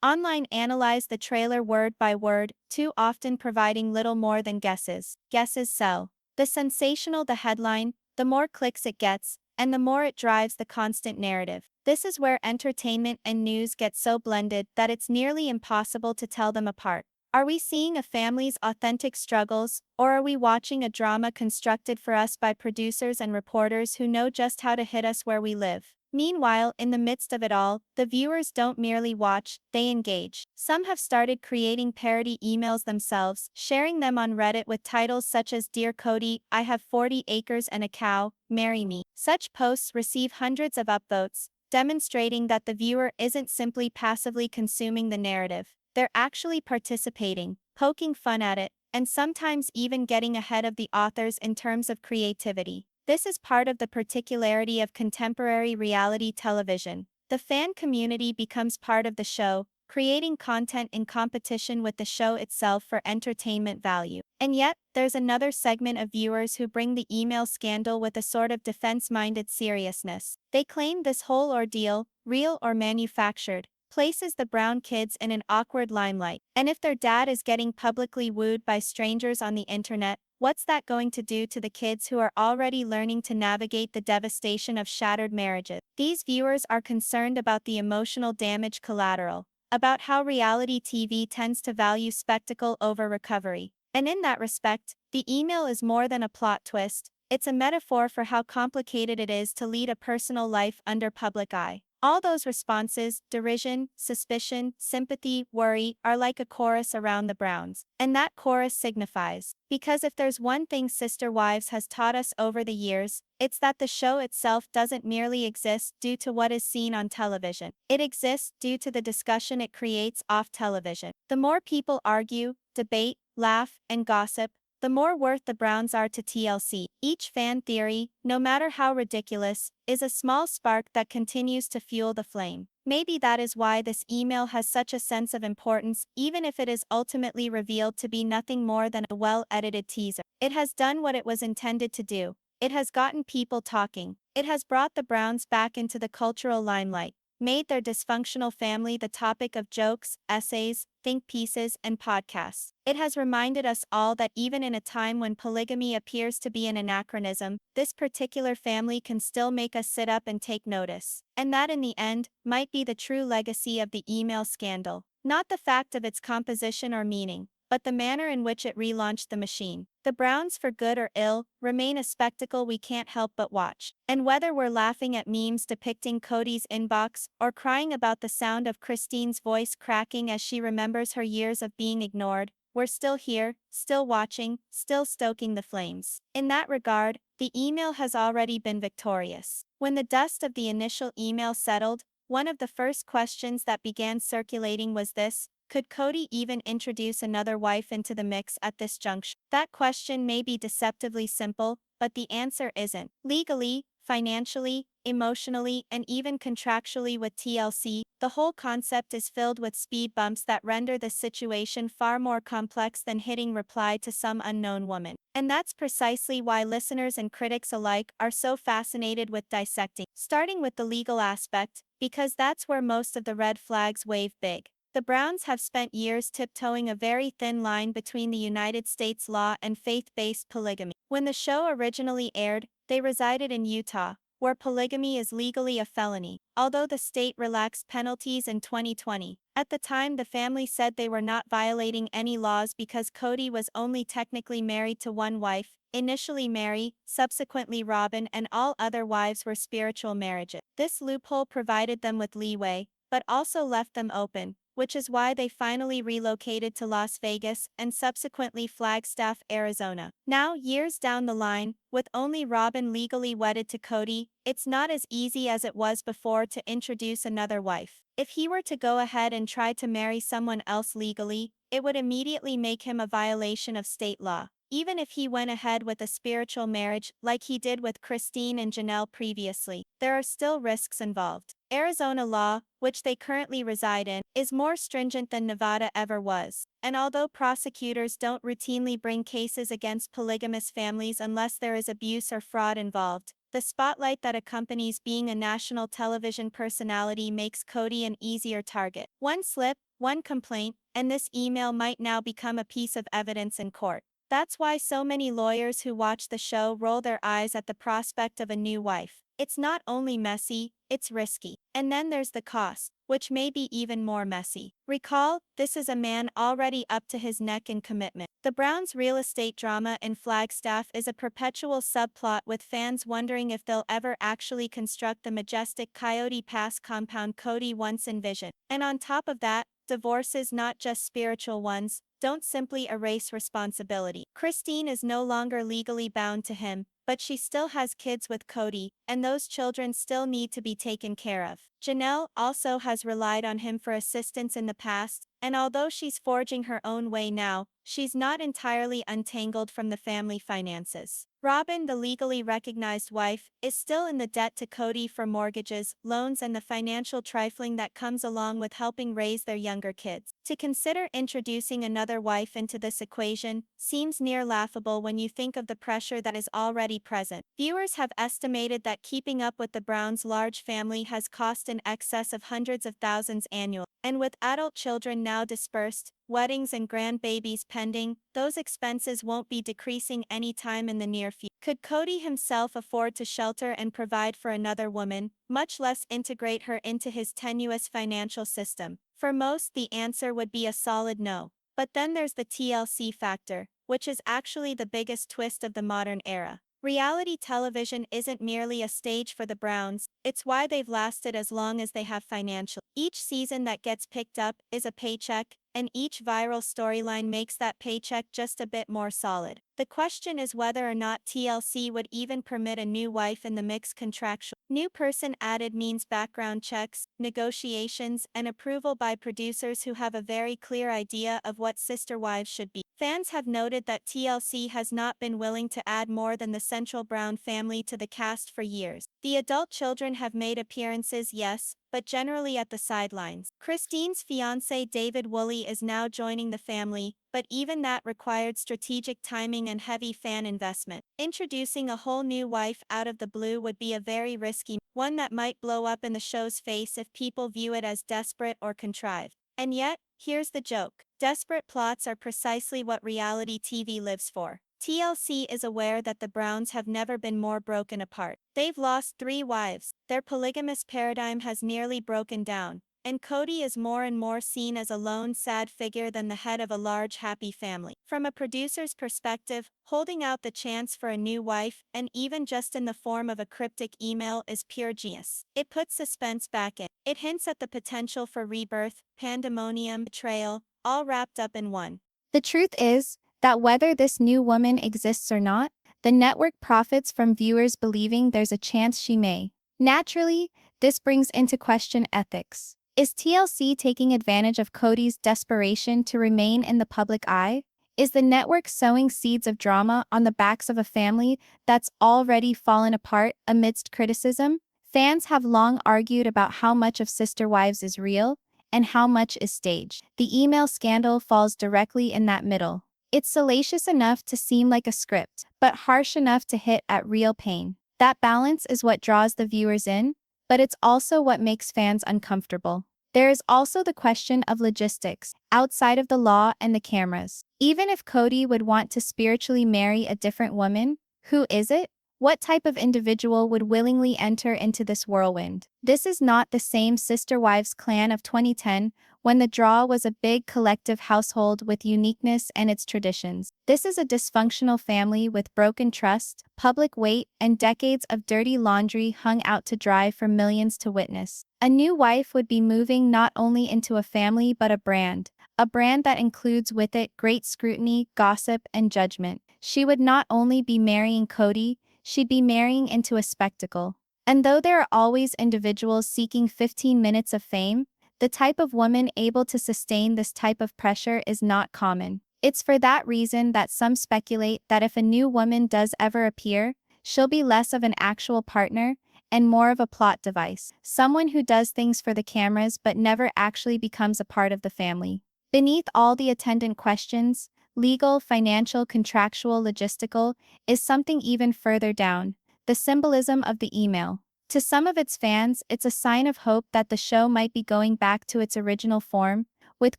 Online analyze the trailer word by word, too often providing little more than guesses. Guesses sell. The sensational the headline, the more clicks it gets, and the more it drives the constant narrative. This is where entertainment and news get so blended that it's nearly impossible to tell them apart. Are we seeing a family's authentic struggles, or are we watching a drama constructed for us by producers and reporters who know just how to hit us where we live? Meanwhile, in the midst of it all, the viewers don't merely watch, they engage. Some have started creating parody emails themselves, sharing them on Reddit with titles such as "Dear Kody, I have 40 acres and a cow, marry me." Such posts receive hundreds of upvotes, demonstrating that the viewer isn't simply passively consuming the narrative. They're actually participating, poking fun at it, and sometimes even getting ahead of the authors in terms of creativity. This is part of the particularity of contemporary reality television. The fan community becomes part of the show, creating content in competition with the show itself for entertainment value. And yet, there's another segment of viewers who bring the email scandal with a sort of defense-minded seriousness. They claim this whole ordeal, real or manufactured, places the Brown kids in an awkward limelight. And if their dad is getting publicly wooed by strangers on the internet, what's that going to do to the kids who are already learning to navigate the devastation of shattered marriages? These viewers are concerned about the emotional damage collateral, about how reality TV tends to value spectacle over recovery. And in that respect, the email is more than a plot twist, it's a metaphor for how complicated it is to lead a personal life under public eye. All those responses, derision, suspicion, sympathy, worry, are like a chorus around the Browns. And that chorus signifies, because if there's one thing Sister Wives has taught us over the years, it's that the show itself doesn't merely exist due to what is seen on television. It exists due to the discussion it creates off television. The more people argue, debate, laugh, and gossip, the more worth the Browns are to TLC. Each fan theory, no matter how ridiculous, is a small spark that continues to fuel the flame. Maybe that is why this email has such a sense of importance, even if it is ultimately revealed to be nothing more than a well-edited teaser. It has done what it was intended to do. It has gotten people talking. It has brought the Browns back into the cultural limelight, made their dysfunctional family the topic of jokes, essays, think pieces, and podcasts. It has reminded us all that even in a time when polygamy appears to be an anachronism, this particular family can still make us sit up and take notice. And that in the end, might be the true legacy of the email scandal. Not the fact of its composition or meaning, but the manner in which it relaunched the machine. The Browns, for good or ill, remain a spectacle we can't help but watch. And whether we're laughing at memes depicting Kody's inbox, or crying about the sound of Christine's voice cracking as she remembers her years of being ignored, we're still here, still watching, still stoking the flames. In that regard, the email has already been victorious. When the dust of the initial email settled, one of the first questions that began circulating was this: could Kody even introduce another wife into the mix at this juncture? That question may be deceptively simple, but the answer isn't. Legally, financially, emotionally, and even contractually with TLC, the whole concept is filled with speed bumps that render the situation far more complex than hitting reply to some unknown woman. And that's precisely why listeners and critics alike are so fascinated with dissecting, starting with the legal aspect, because that's where most of the red flags wave big. The Browns have spent years tiptoeing a very thin line between the United States law and faith-based polygamy. When the show originally aired, they resided in Utah, where polygamy is legally a felony, although the state relaxed penalties in 2020. At the time, the family said they were not violating any laws because Kody was only technically married to one wife, initially Mary, subsequently Robyn, and all other wives were spiritual marriages. This loophole provided them with leeway, but also left them open, which is why they finally relocated to Las Vegas and subsequently Flagstaff, Arizona. Now, years down the line, with only Robyn legally wedded to Kody, it's not as easy as it was before to introduce another wife. If he were to go ahead and try to marry someone else legally, it would immediately make him a violation of state law. Even if he went ahead with a spiritual marriage like he did with Christine and Janelle previously, there are still risks involved. Arizona law, which they currently reside in, is more stringent than Nevada ever was. And although prosecutors don't routinely bring cases against polygamous families unless there is abuse or fraud involved, the spotlight that accompanies being a national television personality makes Kody an easier target. One slip, one complaint, and this email might now become a piece of evidence in court. That's why so many lawyers who watch the show roll their eyes at the prospect of a new wife. It's not only messy, it's risky. And then there's the cost, which may be even more messy. Recall, this is a man already up to his neck in commitment. The Browns' real estate drama in Flagstaff is a perpetual subplot, with fans wondering if they'll ever actually construct the majestic Coyote Pass compound Kody once envisioned. And on top of that, divorces, not just spiritual ones, don't simply erase responsibility. Christine is no longer legally bound to him, but she still has kids with Kody, and those children still need to be taken care of. Janelle also has relied on him for assistance in the past, and although she's forging her own way now, she's not entirely untangled from the family finances. Robyn, the legally recognized wife, is still in the debt to Kody for mortgages, loans, and the financial trifling that comes along with helping raise their younger kids. To consider introducing another wife into this equation seems near laughable when you think of the pressure that is already present. Viewers have estimated that keeping up with the Browns' large family has cost in excess of hundreds of thousands annually. And with adult children now dispersed, weddings and grandbabies pending, those expenses won't be decreasing anytime in the near future. Could Kody himself afford to shelter and provide for another woman, much less integrate her into his tenuous financial system? For most, the answer would be a solid no. But then there's the TLC factor, which is actually the biggest twist of the modern era. Reality television isn't merely a stage for the Browns, it's why they've lasted as long as they have financially. Each season that gets picked up is a paycheck, and each viral storyline makes that paycheck just a bit more solid. The question is whether or not TLC would even permit a new wife in the mix contractually. New person added means background checks, negotiations, and approval by producers who have a very clear idea of what sister wives should be. Fans have noted that TLC has not been willing to add more than the central Brown family to the cast for years. The adult children have made appearances, yes, but generally at the sidelines. Christine's fiancé David Woolley is now joining the family, but even that required strategic timing and heavy fan investment. Introducing a whole new wife out of the blue would be a very risky one that might blow up in the show's face if people view it as desperate or contrived. And yet, here's the joke. Desperate plots are precisely what reality TV lives for. TLC is aware that the Browns have never been more broken apart. They've lost 3 wives, their polygamous paradigm has nearly broken down, and Kody is more and more seen as a lone, sad figure than the head of a large, happy family. From a producer's perspective, holding out the chance for a new wife, and even just in the form of a cryptic email, is pure genius. It puts suspense back in. It hints at the potential for rebirth, pandemonium, betrayal, all wrapped up in one. The truth is that whether this new woman exists or not, the network profits from viewers believing there's a chance she may. Naturally, this brings into question ethics. Is TLC taking advantage of Kody's desperation to remain in the public eye? Is the network sowing seeds of drama on the backs of a family that's already fallen apart amidst criticism? Fans have long argued about how much of Sister Wives is real and how much is staged. The email scandal falls directly in that middle. It's salacious enough to seem like a script, but harsh enough to hit at real pain. That balance is what draws the viewers in, but it's also what makes fans uncomfortable. There is also the question of logistics, outside of the law and the cameras. Even if Kody would want to spiritually marry a different woman, who is it? What type of individual would willingly enter into this whirlwind? This is not the same Sister Wives clan of 2010, when the draw was a big collective household with uniqueness and its traditions. This is a dysfunctional family with broken trust, public weight, and decades of dirty laundry hung out to dry for millions to witness. A new wife would be moving not only into a family but a brand that includes with it great scrutiny, gossip, and judgment. She would not only be marrying Kody, she'd be marrying into a spectacle. And though there are always individuals seeking 15 minutes of fame, the type of woman able to sustain this type of pressure is not common. It's for that reason that some speculate that if a new woman does ever appear, she'll be less of an actual partner and more of a plot device, someone who does things for the cameras but never actually becomes a part of the family. Beneath all the attendant questions, legal, financial, contractual, logistical, is something even further down, the symbolism of the email. To some of its fans, it's a sign of hope that the show might be going back to its original form, with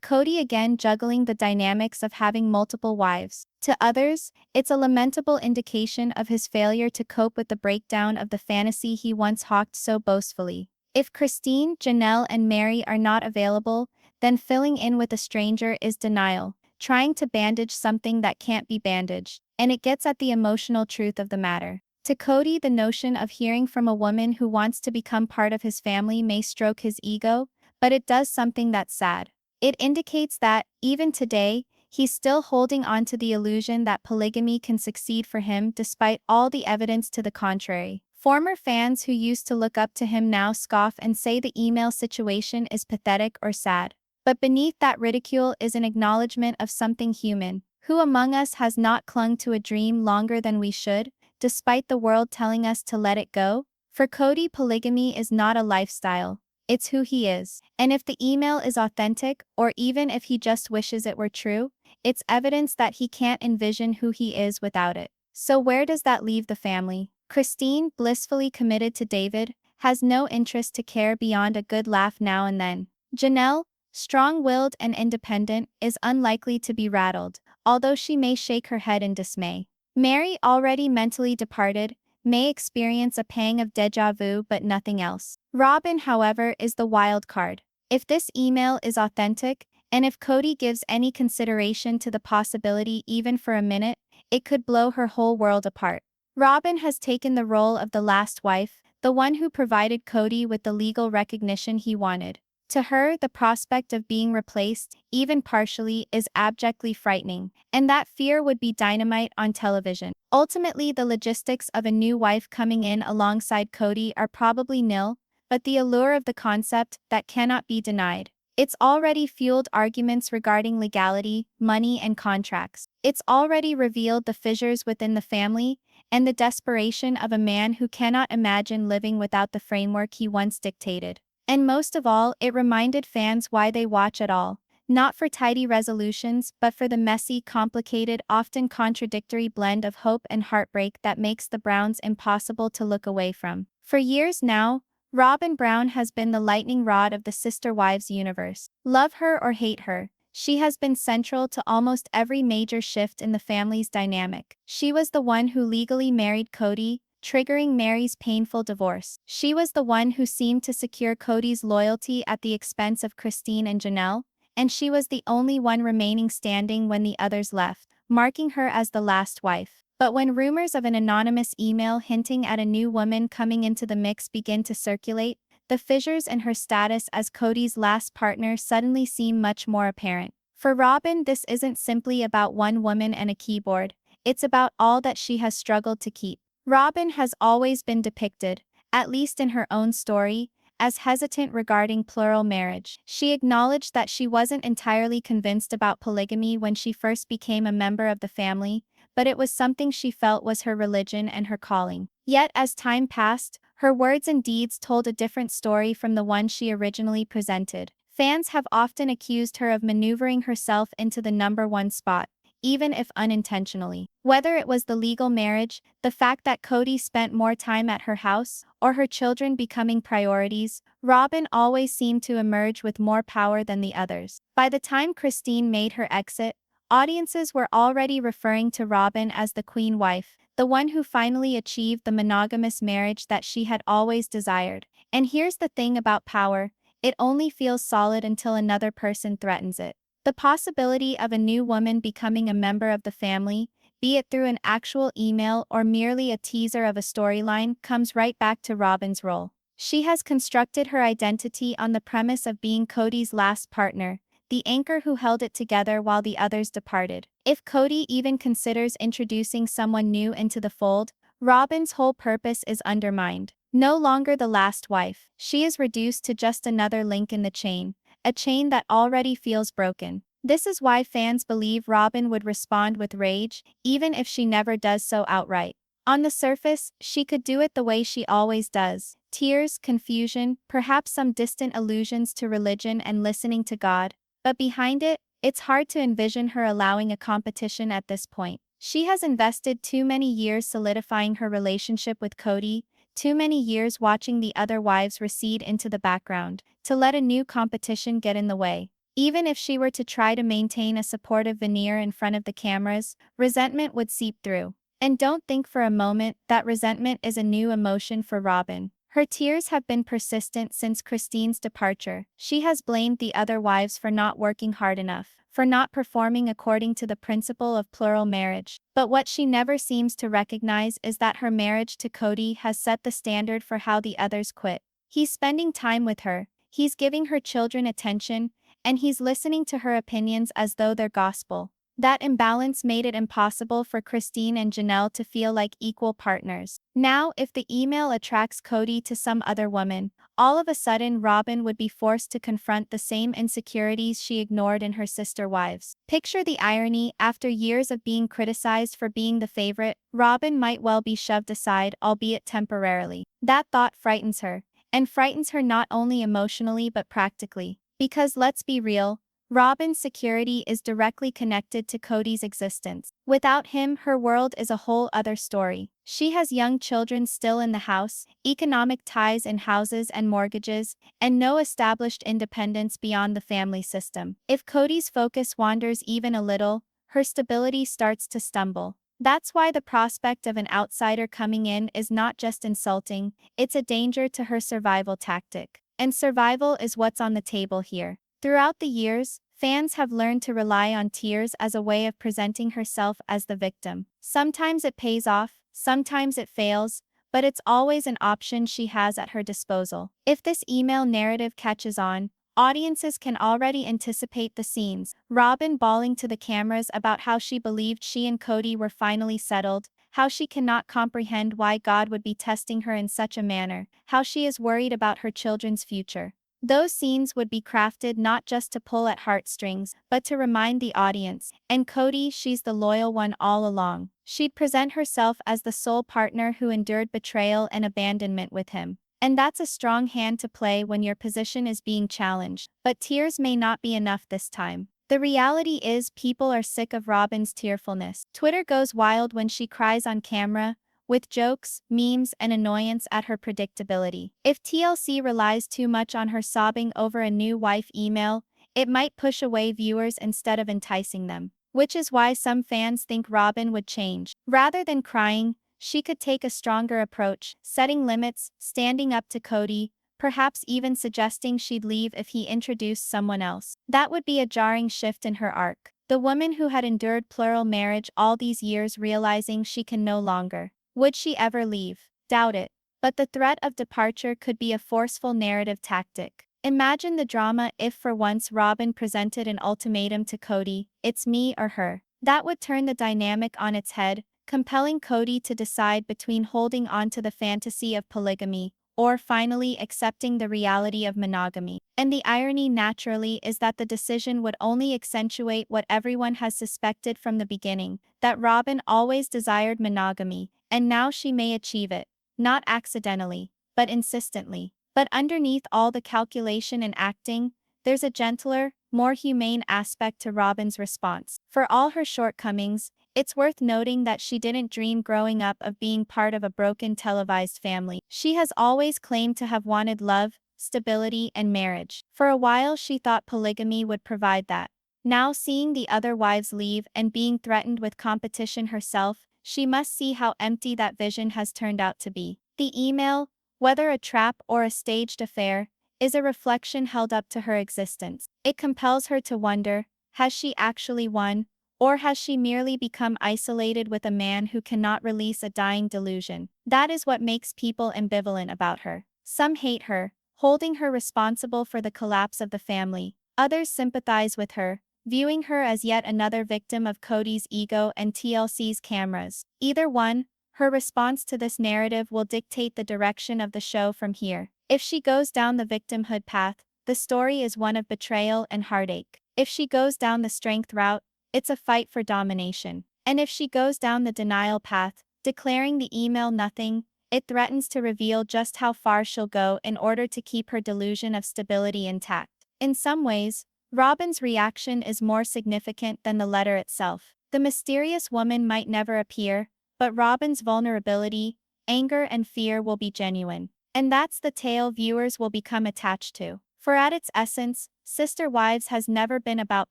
Kody again juggling the dynamics of having multiple wives. To others, it's a lamentable indication of his failure to cope with the breakdown of the fantasy he once hawked so boastfully. If Christine, Janelle, and Mary are not available, then filling in with a stranger is denial, trying to bandage something that can't be bandaged, and it gets at the emotional truth of the matter. To Kody, the notion of hearing from a woman who wants to become part of his family may stroke his ego, but it does something that's sad. It indicates that, even today, he's still holding on to the illusion that polygamy can succeed for him despite all the evidence to the contrary. Former fans who used to look up to him now scoff and say the email situation is pathetic or sad. But beneath that ridicule is an acknowledgement of something human. Who among us has not clung to a dream longer than we should, despite the world telling us to let it go? For Kody, polygamy is not a lifestyle. It's who he is. And if the email is authentic, or even if he just wishes it were true, it's evidence that he can't envision who he is without it. So where does that leave the family? Christine, blissfully committed to David, has no interest to care beyond a good laugh now and then. Janelle, strong-willed and independent, is unlikely to be rattled, although she may shake her head in dismay. Mary, already mentally departed, may experience a pang of déjà vu but nothing else. Robyn, however, is the wild card. If this email is authentic, and if Kody gives any consideration to the possibility even for a minute, it could blow her whole world apart. Robyn has taken the role of the last wife, the one who provided Kody with the legal recognition he wanted. To her, the prospect of being replaced, even partially, is abjectly frightening, and that fear would be dynamite on television. Ultimately, the logistics of a new wife coming in alongside Kody are probably nil, but the allure of the concept, that cannot be denied. It's already fueled arguments regarding legality, money, and contracts. It's already revealed the fissures within the family, and the desperation of a man who cannot imagine living without the framework he once dictated. And most of all, it reminded fans why they watch at all. Not for tidy resolutions, but for the messy, complicated, often contradictory blend of hope and heartbreak that makes the Browns impossible to look away from. For years now, Robyn Brown has been the lightning rod of the Sister Wives universe. Love her or hate her, she has been central to almost every major shift in the family's dynamic. She was the one who legally married Kody, triggering Mary's painful divorce. She was the one who seemed to secure Kody's loyalty at the expense of Christine and Janelle, and she was the only one remaining standing when the others left, marking her as the last wife. But when rumors of an anonymous email hinting at a new woman coming into the mix begin to circulate, the fissures in her status as Kody's last partner suddenly seem much more apparent. For Robyn, this isn't simply about one woman and a keyboard, it's about all that she has struggled to keep. Robyn has always been depicted, at least in her own story, as hesitant regarding plural marriage. She acknowledged that she wasn't entirely convinced about polygamy when she first became a member of the family, but it was something she felt was her religion and her calling. Yet as time passed, her words and deeds told a different story from the one she originally presented. Fans have often accused her of maneuvering herself into the number one spot, even if unintentionally. Whether it was the legal marriage, the fact that Kody spent more time at her house, or her children becoming priorities, Robyn always seemed to emerge with more power than the others. By the time Christine made her exit, audiences were already referring to Robyn as the queen wife, the one who finally achieved the monogamous marriage that she had always desired. And here's the thing about power, it only feels solid until another person threatens it. The possibility of a new woman becoming a member of the family, be it through an actual email or merely a teaser of a storyline, comes right back to Robyn's role. She has constructed her identity on the premise of being Kody's last partner, the anchor who held it together while the others departed. If Kody even considers introducing someone new into the fold, Robyn's whole purpose is undermined. No longer the last wife, she is reduced to just another link in the chain, a chain that already feels broken. This is why fans believe Robyn would respond with rage, even if she never does so outright. On the surface, she could do it the way she always does. Tears, confusion, perhaps some distant allusions to religion and listening to God. But behind it, it's hard to envision her allowing a competition at this point. She has invested too many years solidifying her relationship with Kody, too many years watching the other wives recede into the background, to let a new competition get in the way. Even if she were to try to maintain a supportive veneer in front of the cameras, resentment would seep through. And don't think for a moment that resentment is a new emotion for Robyn. Her tears have been persistent since Christine's departure. She has blamed the other wives for not working hard enough, for not performing according to the principle of plural marriage. But what she never seems to recognize is that her marriage to Kody has set the standard for how the others quit. He's spending time with her, he's giving her children attention, and he's listening to her opinions as though they're gospel. That imbalance made it impossible for Christine and Janelle to feel like equal partners. Now, if the email attracts Kody to some other woman, all of a sudden Robyn would be forced to confront the same insecurities she ignored in her sister wives. Picture the irony, after years of being criticized for being the favorite, Robyn might well be shoved aside, albeit temporarily. That thought frightens her, and frightens her not only emotionally but practically. Because let's be real, Robyn's security is directly connected to Kody's existence. Without him, her world is a whole other story. She has young children still in the house, economic ties in houses and mortgages, and no established independence beyond the family system. If Kody's focus wanders even a little, her stability starts to stumble. That's why the prospect of an outsider coming in is not just insulting, it's a danger to her survival tactic. And survival is what's on the table here. Throughout the years, fans have learned to rely on tears as a way of presenting herself as the victim. Sometimes it pays off, sometimes it fails, but it's always an option she has at her disposal. If this email narrative catches on, audiences can already anticipate the scenes. Robyn bawling to the cameras about how she believed she and Kody were finally settled, how she cannot comprehend why God would be testing her in such a manner, how she is worried about her children's future. Those scenes would be crafted not just to pull at heartstrings, but to remind the audience, and Kody, she's the loyal one all along. She'd present herself as the sole partner who endured betrayal and abandonment with him. And that's a strong hand to play when your position is being challenged. But tears may not be enough this time. The reality is people are sick of Robyn's tearfulness. Twitter goes wild when she cries on camera, with jokes, memes, and annoyance at her predictability. If TLC relies too much on her sobbing over a new wife email, it might push away viewers instead of enticing them. Which is why some fans think Robyn would change. Rather than crying, she could take a stronger approach, setting limits, standing up to Kody, perhaps even suggesting she'd leave if he introduced someone else. That would be a jarring shift in her arc. The woman who had endured plural marriage all these years realizing she can no longer. Would she ever leave? Doubt it. But the threat of departure could be a forceful narrative tactic. Imagine the drama if for once Robyn presented an ultimatum to Kody, it's me or her. That would turn the dynamic on its head, compelling Kody to decide between holding on to the fantasy of polygamy or finally accepting the reality of monogamy. And the irony, naturally, is that the decision would only accentuate what everyone has suspected from the beginning, that Robyn always desired monogamy, and now she may achieve it, not accidentally, but insistently. But underneath all the calculation and acting, there's a gentler, more humane aspect to Robyn's response. For all her shortcomings, it's worth noting that she didn't dream growing up of being part of a broken televised family. She has always claimed to have wanted love, stability, and marriage. For a while she thought polygamy would provide that. Now, seeing the other wives leave and being threatened with competition herself, she must see how empty that vision has turned out to be. The email, whether a trap or a staged affair, is a reflection held up to her existence. It compels her to wonder, has she actually won, or has she merely become isolated with a man who cannot release a dying delusion? That is what makes people ambivalent about her. Some hate her, holding her responsible for the collapse of the family. Others sympathize with her, viewing her as yet another victim of Kody's ego and TLC's cameras. Either one, her response to this narrative will dictate the direction of the show from here. If she goes down the victimhood path, the story is one of betrayal and heartache. If she goes down the strength route, it's a fight for domination. And if she goes down the denial path, declaring the email nothing, it threatens to reveal just how far she'll go in order to keep her delusion of stability intact. In some ways, Robyn's reaction is more significant than the letter itself. The mysterious woman might never appear, but Robyn's vulnerability, anger, and fear will be genuine. And that's the tale viewers will become attached to. For at its essence, Sister Wives has never been about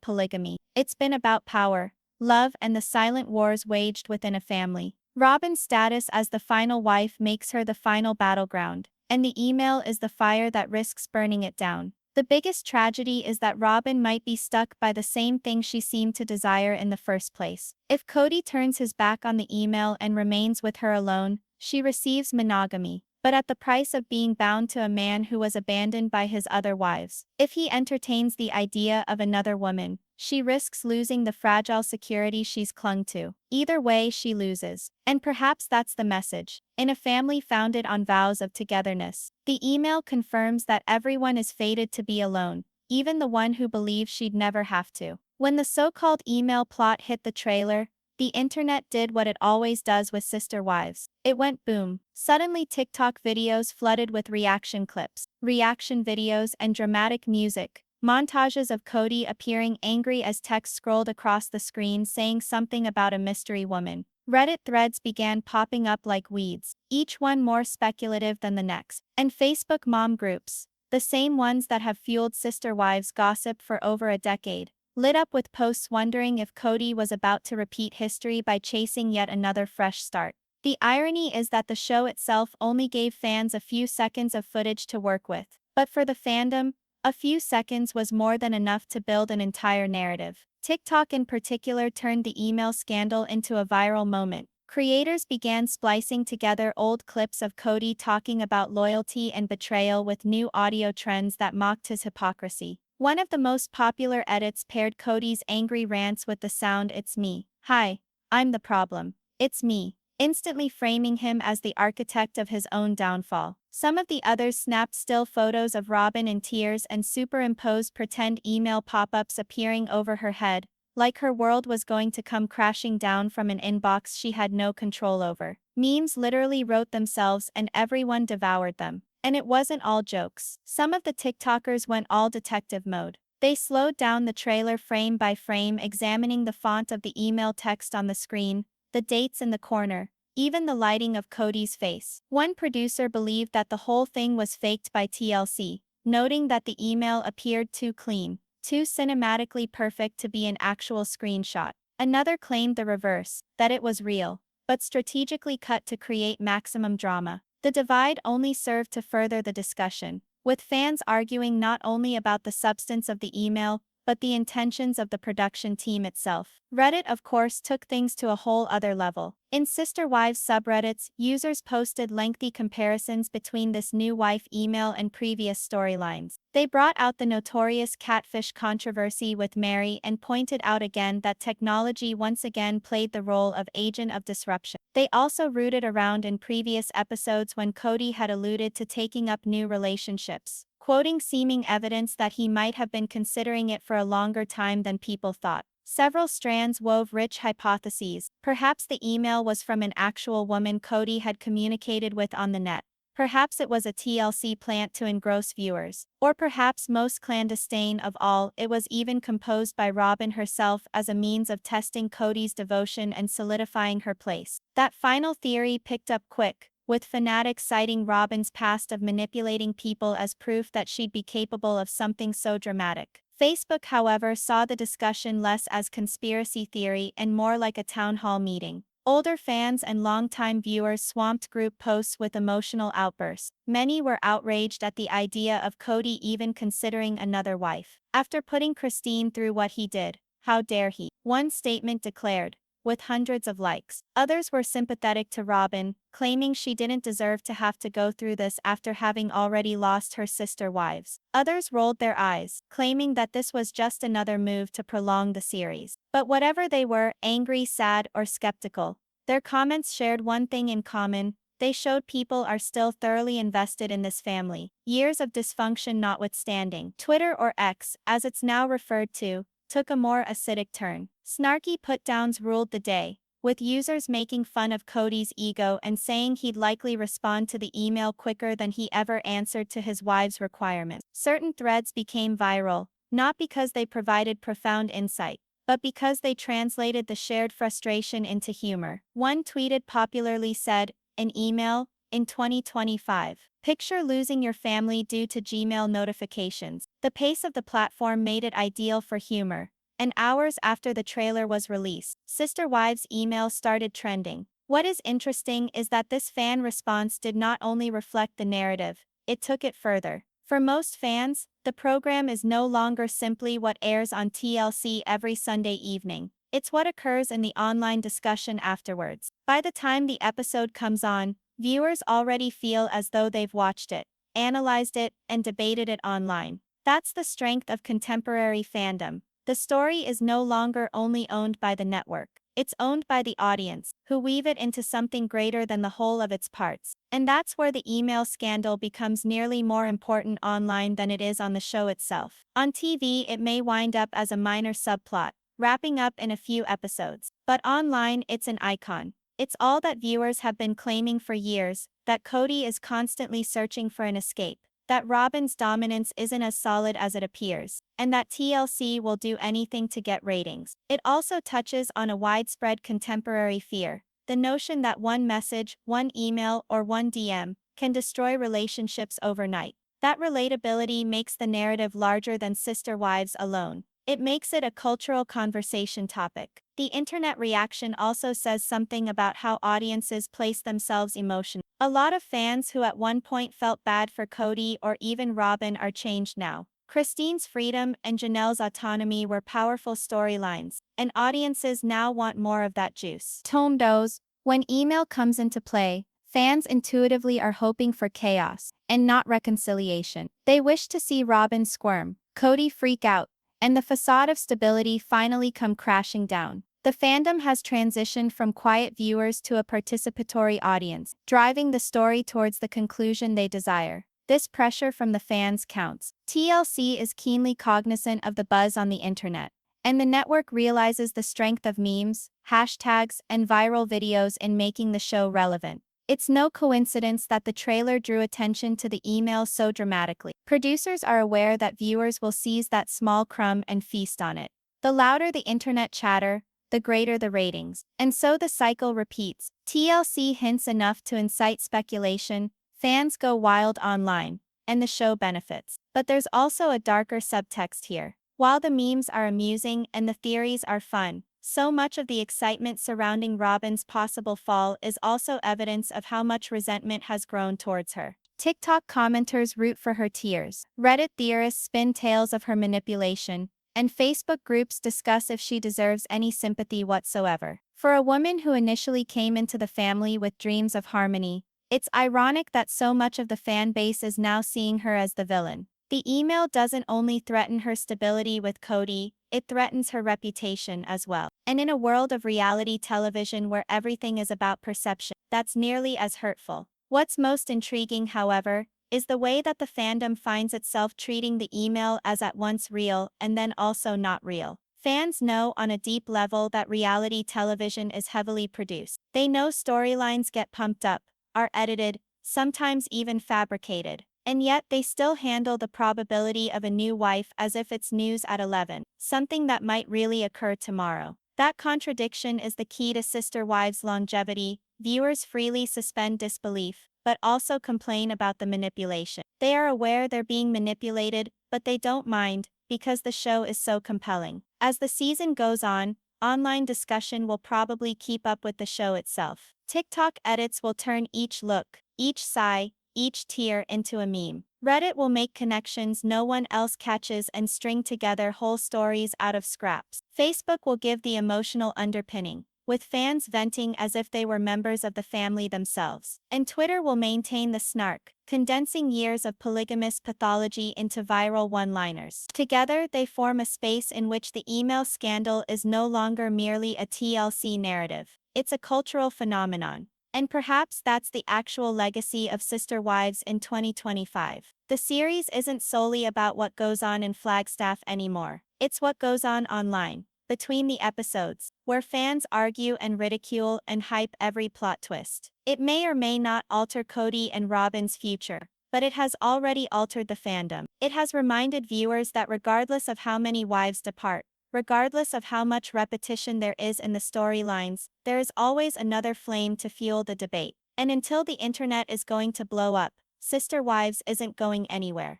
polygamy. It's been about power, love, and the silent wars waged within a family. Robyn's status as the final wife makes her the final battleground, and the email is the fire that risks burning it down. The biggest tragedy is that Robyn might be stuck by the same thing she seemed to desire in the first place. If Kody turns his back on the email and remains with her alone, she receives monogamy, but at the price of being bound to a man who was abandoned by his other wives. If he entertains the idea of another woman, she risks losing the fragile security she's clung to. Either way, she loses. And perhaps that's the message. In a family founded on vows of togetherness, the email confirms that everyone is fated to be alone, even the one who believed she'd never have to. When the so-called email plot hit the trailer, the internet did what it always does with Sister Wives. It went boom. Suddenly TikTok videos flooded with reaction clips, reaction videos, and dramatic music. Montages of Kody appearing angry as text scrolled across the screen saying something about a mystery woman. Reddit threads began popping up like weeds, each one more speculative than the next. And Facebook mom groups, the same ones that have fueled Sister Wives gossip for over a decade, lit up with posts wondering if Kody was about to repeat history by chasing yet another fresh start. The irony is that the show itself only gave fans a few seconds of footage to work with. But for the fandom, a few seconds was more than enough to build an entire narrative. TikTok in particular turned the email scandal into a viral moment. Creators began splicing together old clips of Kody talking about loyalty and betrayal with new audio trends that mocked his hypocrisy. One of the most popular edits paired Kody's angry rants with the sound "It's me. Hi, I'm the problem. It's me," instantly framing him as the architect of his own downfall. Some of the others snapped still photos of Robyn in tears and superimposed pretend email pop-ups appearing over her head, like her world was going to come crashing down from an inbox she had no control over. Memes literally wrote themselves and everyone devoured them. And it wasn't all jokes. Some of the TikTokers went all detective mode. They slowed down the trailer frame by frame, examining the font of the email text on the screen, the dates in the corner, even the lighting of Kody's face. One producer believed that the whole thing was faked by TLC, noting that the email appeared too clean, too cinematically perfect to be an actual screenshot. Another claimed the reverse, that it was real, but strategically cut to create maximum drama. The divide only served to further the discussion, with fans arguing not only about the substance of the email, but the intentions of the production team itself. Reddit, of course, took things to a whole other level. In Sister Wives subreddits, users posted lengthy comparisons between this new wife email and previous storylines. They brought out the notorious catfish controversy with Mary and pointed out again that technology once again played the role of agent of disruption. They also rooted around in previous episodes when Kody had alluded to taking up new relationships, quoting seeming evidence that he might have been considering it for a longer time than people thought. Several strands wove rich hypotheses. Perhaps the email was from an actual woman Kody had communicated with on the net. Perhaps it was a TLC plant to engross viewers. Or perhaps most clandestine of all, it was even composed by Robyn herself as a means of testing Kody's devotion and solidifying her place. That final theory picked up quick, with fanatics citing Robyn's past of manipulating people as proof that she'd be capable of something so dramatic. Facebook, however, saw the discussion less as conspiracy theory and more like a town hall meeting. Older fans and longtime viewers swamped group posts with emotional outbursts. Many were outraged at the idea of Kody even considering another wife. After putting Christine through what he did, how dare he? One statement declared, with hundreds of likes. Others were sympathetic to Robyn, claiming she didn't deserve to have to go through this after having already lost her sister wives. Others rolled their eyes, claiming that this was just another move to prolong the series. But whatever they were, angry, sad, or skeptical, their comments shared one thing in common: they showed people are still thoroughly invested in this family, years of dysfunction notwithstanding. Twitter, or X, as it's now referred to, took a more acidic turn. Snarky put-downs ruled the day, with users making fun of Kody's ego and saying he'd likely respond to the email quicker than he ever answered to his wife's requirements. Certain threads became viral, not because they provided profound insight, but because they translated the shared frustration into humor. One tweeted popularly said, "An email? In 2025. Picture losing your family due to Gmail notifications." The pace of the platform made it ideal for humor, and hours after the trailer was released, Sister Wives' email started trending. What is interesting is that this fan response did not only reflect the narrative, it took it further. For most fans, the program is no longer simply what airs on TLC every Sunday evening. It's what occurs in the online discussion afterwards. By the time the episode comes on, viewers already feel as though they've watched it, analyzed it, and debated it online. That's the strength of contemporary fandom. The story is no longer only owned by the network. It's owned by the audience, who weave it into something greater than the whole of its parts. And that's where the email scandal becomes nearly more important online than it is on the show itself. On TV, it may wind up as a minor subplot, wrapping up in a few episodes. But online, it's an icon. It's all that viewers have been claiming for years, that Kody is constantly searching for an escape, that Robyn's dominance isn't as solid as it appears, and that TLC will do anything to get ratings. It also touches on a widespread contemporary fear, the notion that one message, one email, or one DM can destroy relationships overnight. That relatability makes the narrative larger than Sister Wives alone. It makes it a cultural conversation topic. The internet reaction also says something about how audiences place themselves emotionally. A lot of fans who at one point felt bad for Kody or even Robyn are changed now. Christine's freedom and Janelle's autonomy were powerful storylines, and audiences now want more of that juice. Tone dose. When email comes into play, fans intuitively are hoping for chaos, and not reconciliation. They wish to see Robyn squirm, Kody freak out, and the facade of stability finally come crashing down. The fandom has transitioned from quiet viewers to a participatory audience, driving the story towards the conclusion they desire. This pressure from the fans counts. TLC is keenly cognizant of the buzz on the internet, and the network realizes the strength of memes, hashtags, and viral videos in making the show relevant. It's no coincidence that the trailer drew attention to the email so dramatically. Producers are aware that viewers will seize that small crumb and feast on it. The louder the internet chatter, the greater the ratings. And so the cycle repeats. TLC hints enough to incite speculation, fans go wild online, and the show benefits. But there's also a darker subtext here. While the memes are amusing and the theories are fun, so much of the excitement surrounding Robyn's possible fall is also evidence of how much resentment has grown towards her. TikTok commenters root for her tears. Reddit theorists spin tales of her manipulation, and Facebook groups discuss if she deserves any sympathy whatsoever. For a woman who initially came into the family with dreams of harmony, it's ironic that so much of the fan base is now seeing her as the villain. The email doesn't only threaten her stability with Kody, it threatens her reputation as well. And in a world of reality television where everything is about perception, that's nearly as hurtful. What's most intriguing, however, is the way that the fandom finds itself treating the email as at once real and then also not real. Fans know on a deep level that reality television is heavily produced. They know storylines get pumped up, are edited, sometimes even fabricated. And yet they still handle the probability of a new wife as if it's news at 11, something that might really occur tomorrow. That contradiction is the key to Sister Wives' longevity. Viewers freely suspend disbelief, but also complain about the manipulation. They are aware they're being manipulated, but they don't mind, because the show is so compelling. As the season goes on, online discussion will probably keep up with the show itself. TikTok edits will turn each look, each sigh, each tear into a meme. Reddit will make connections no one else catches and string together whole stories out of scraps. Facebook will give the emotional underpinning, with fans venting as if they were members of the family themselves. And Twitter will maintain the snark, condensing years of polygamous pathology into viral one-liners. Together, they form a space in which the email scandal is no longer merely a TLC narrative. It's a cultural phenomenon. And perhaps that's the actual legacy of Sister Wives in 2025. The series isn't solely about what goes on in Flagstaff anymore. It's what goes on online, between the episodes, where fans argue and ridicule and hype every plot twist. It may or may not alter Kody and Robyn's future, but it has already altered the fandom. It has reminded viewers that regardless of how many wives depart, regardless of how much repetition there is in the storylines, there is always another flame to fuel the debate. And until the internet is going to blow up, Sister Wives isn't going anywhere.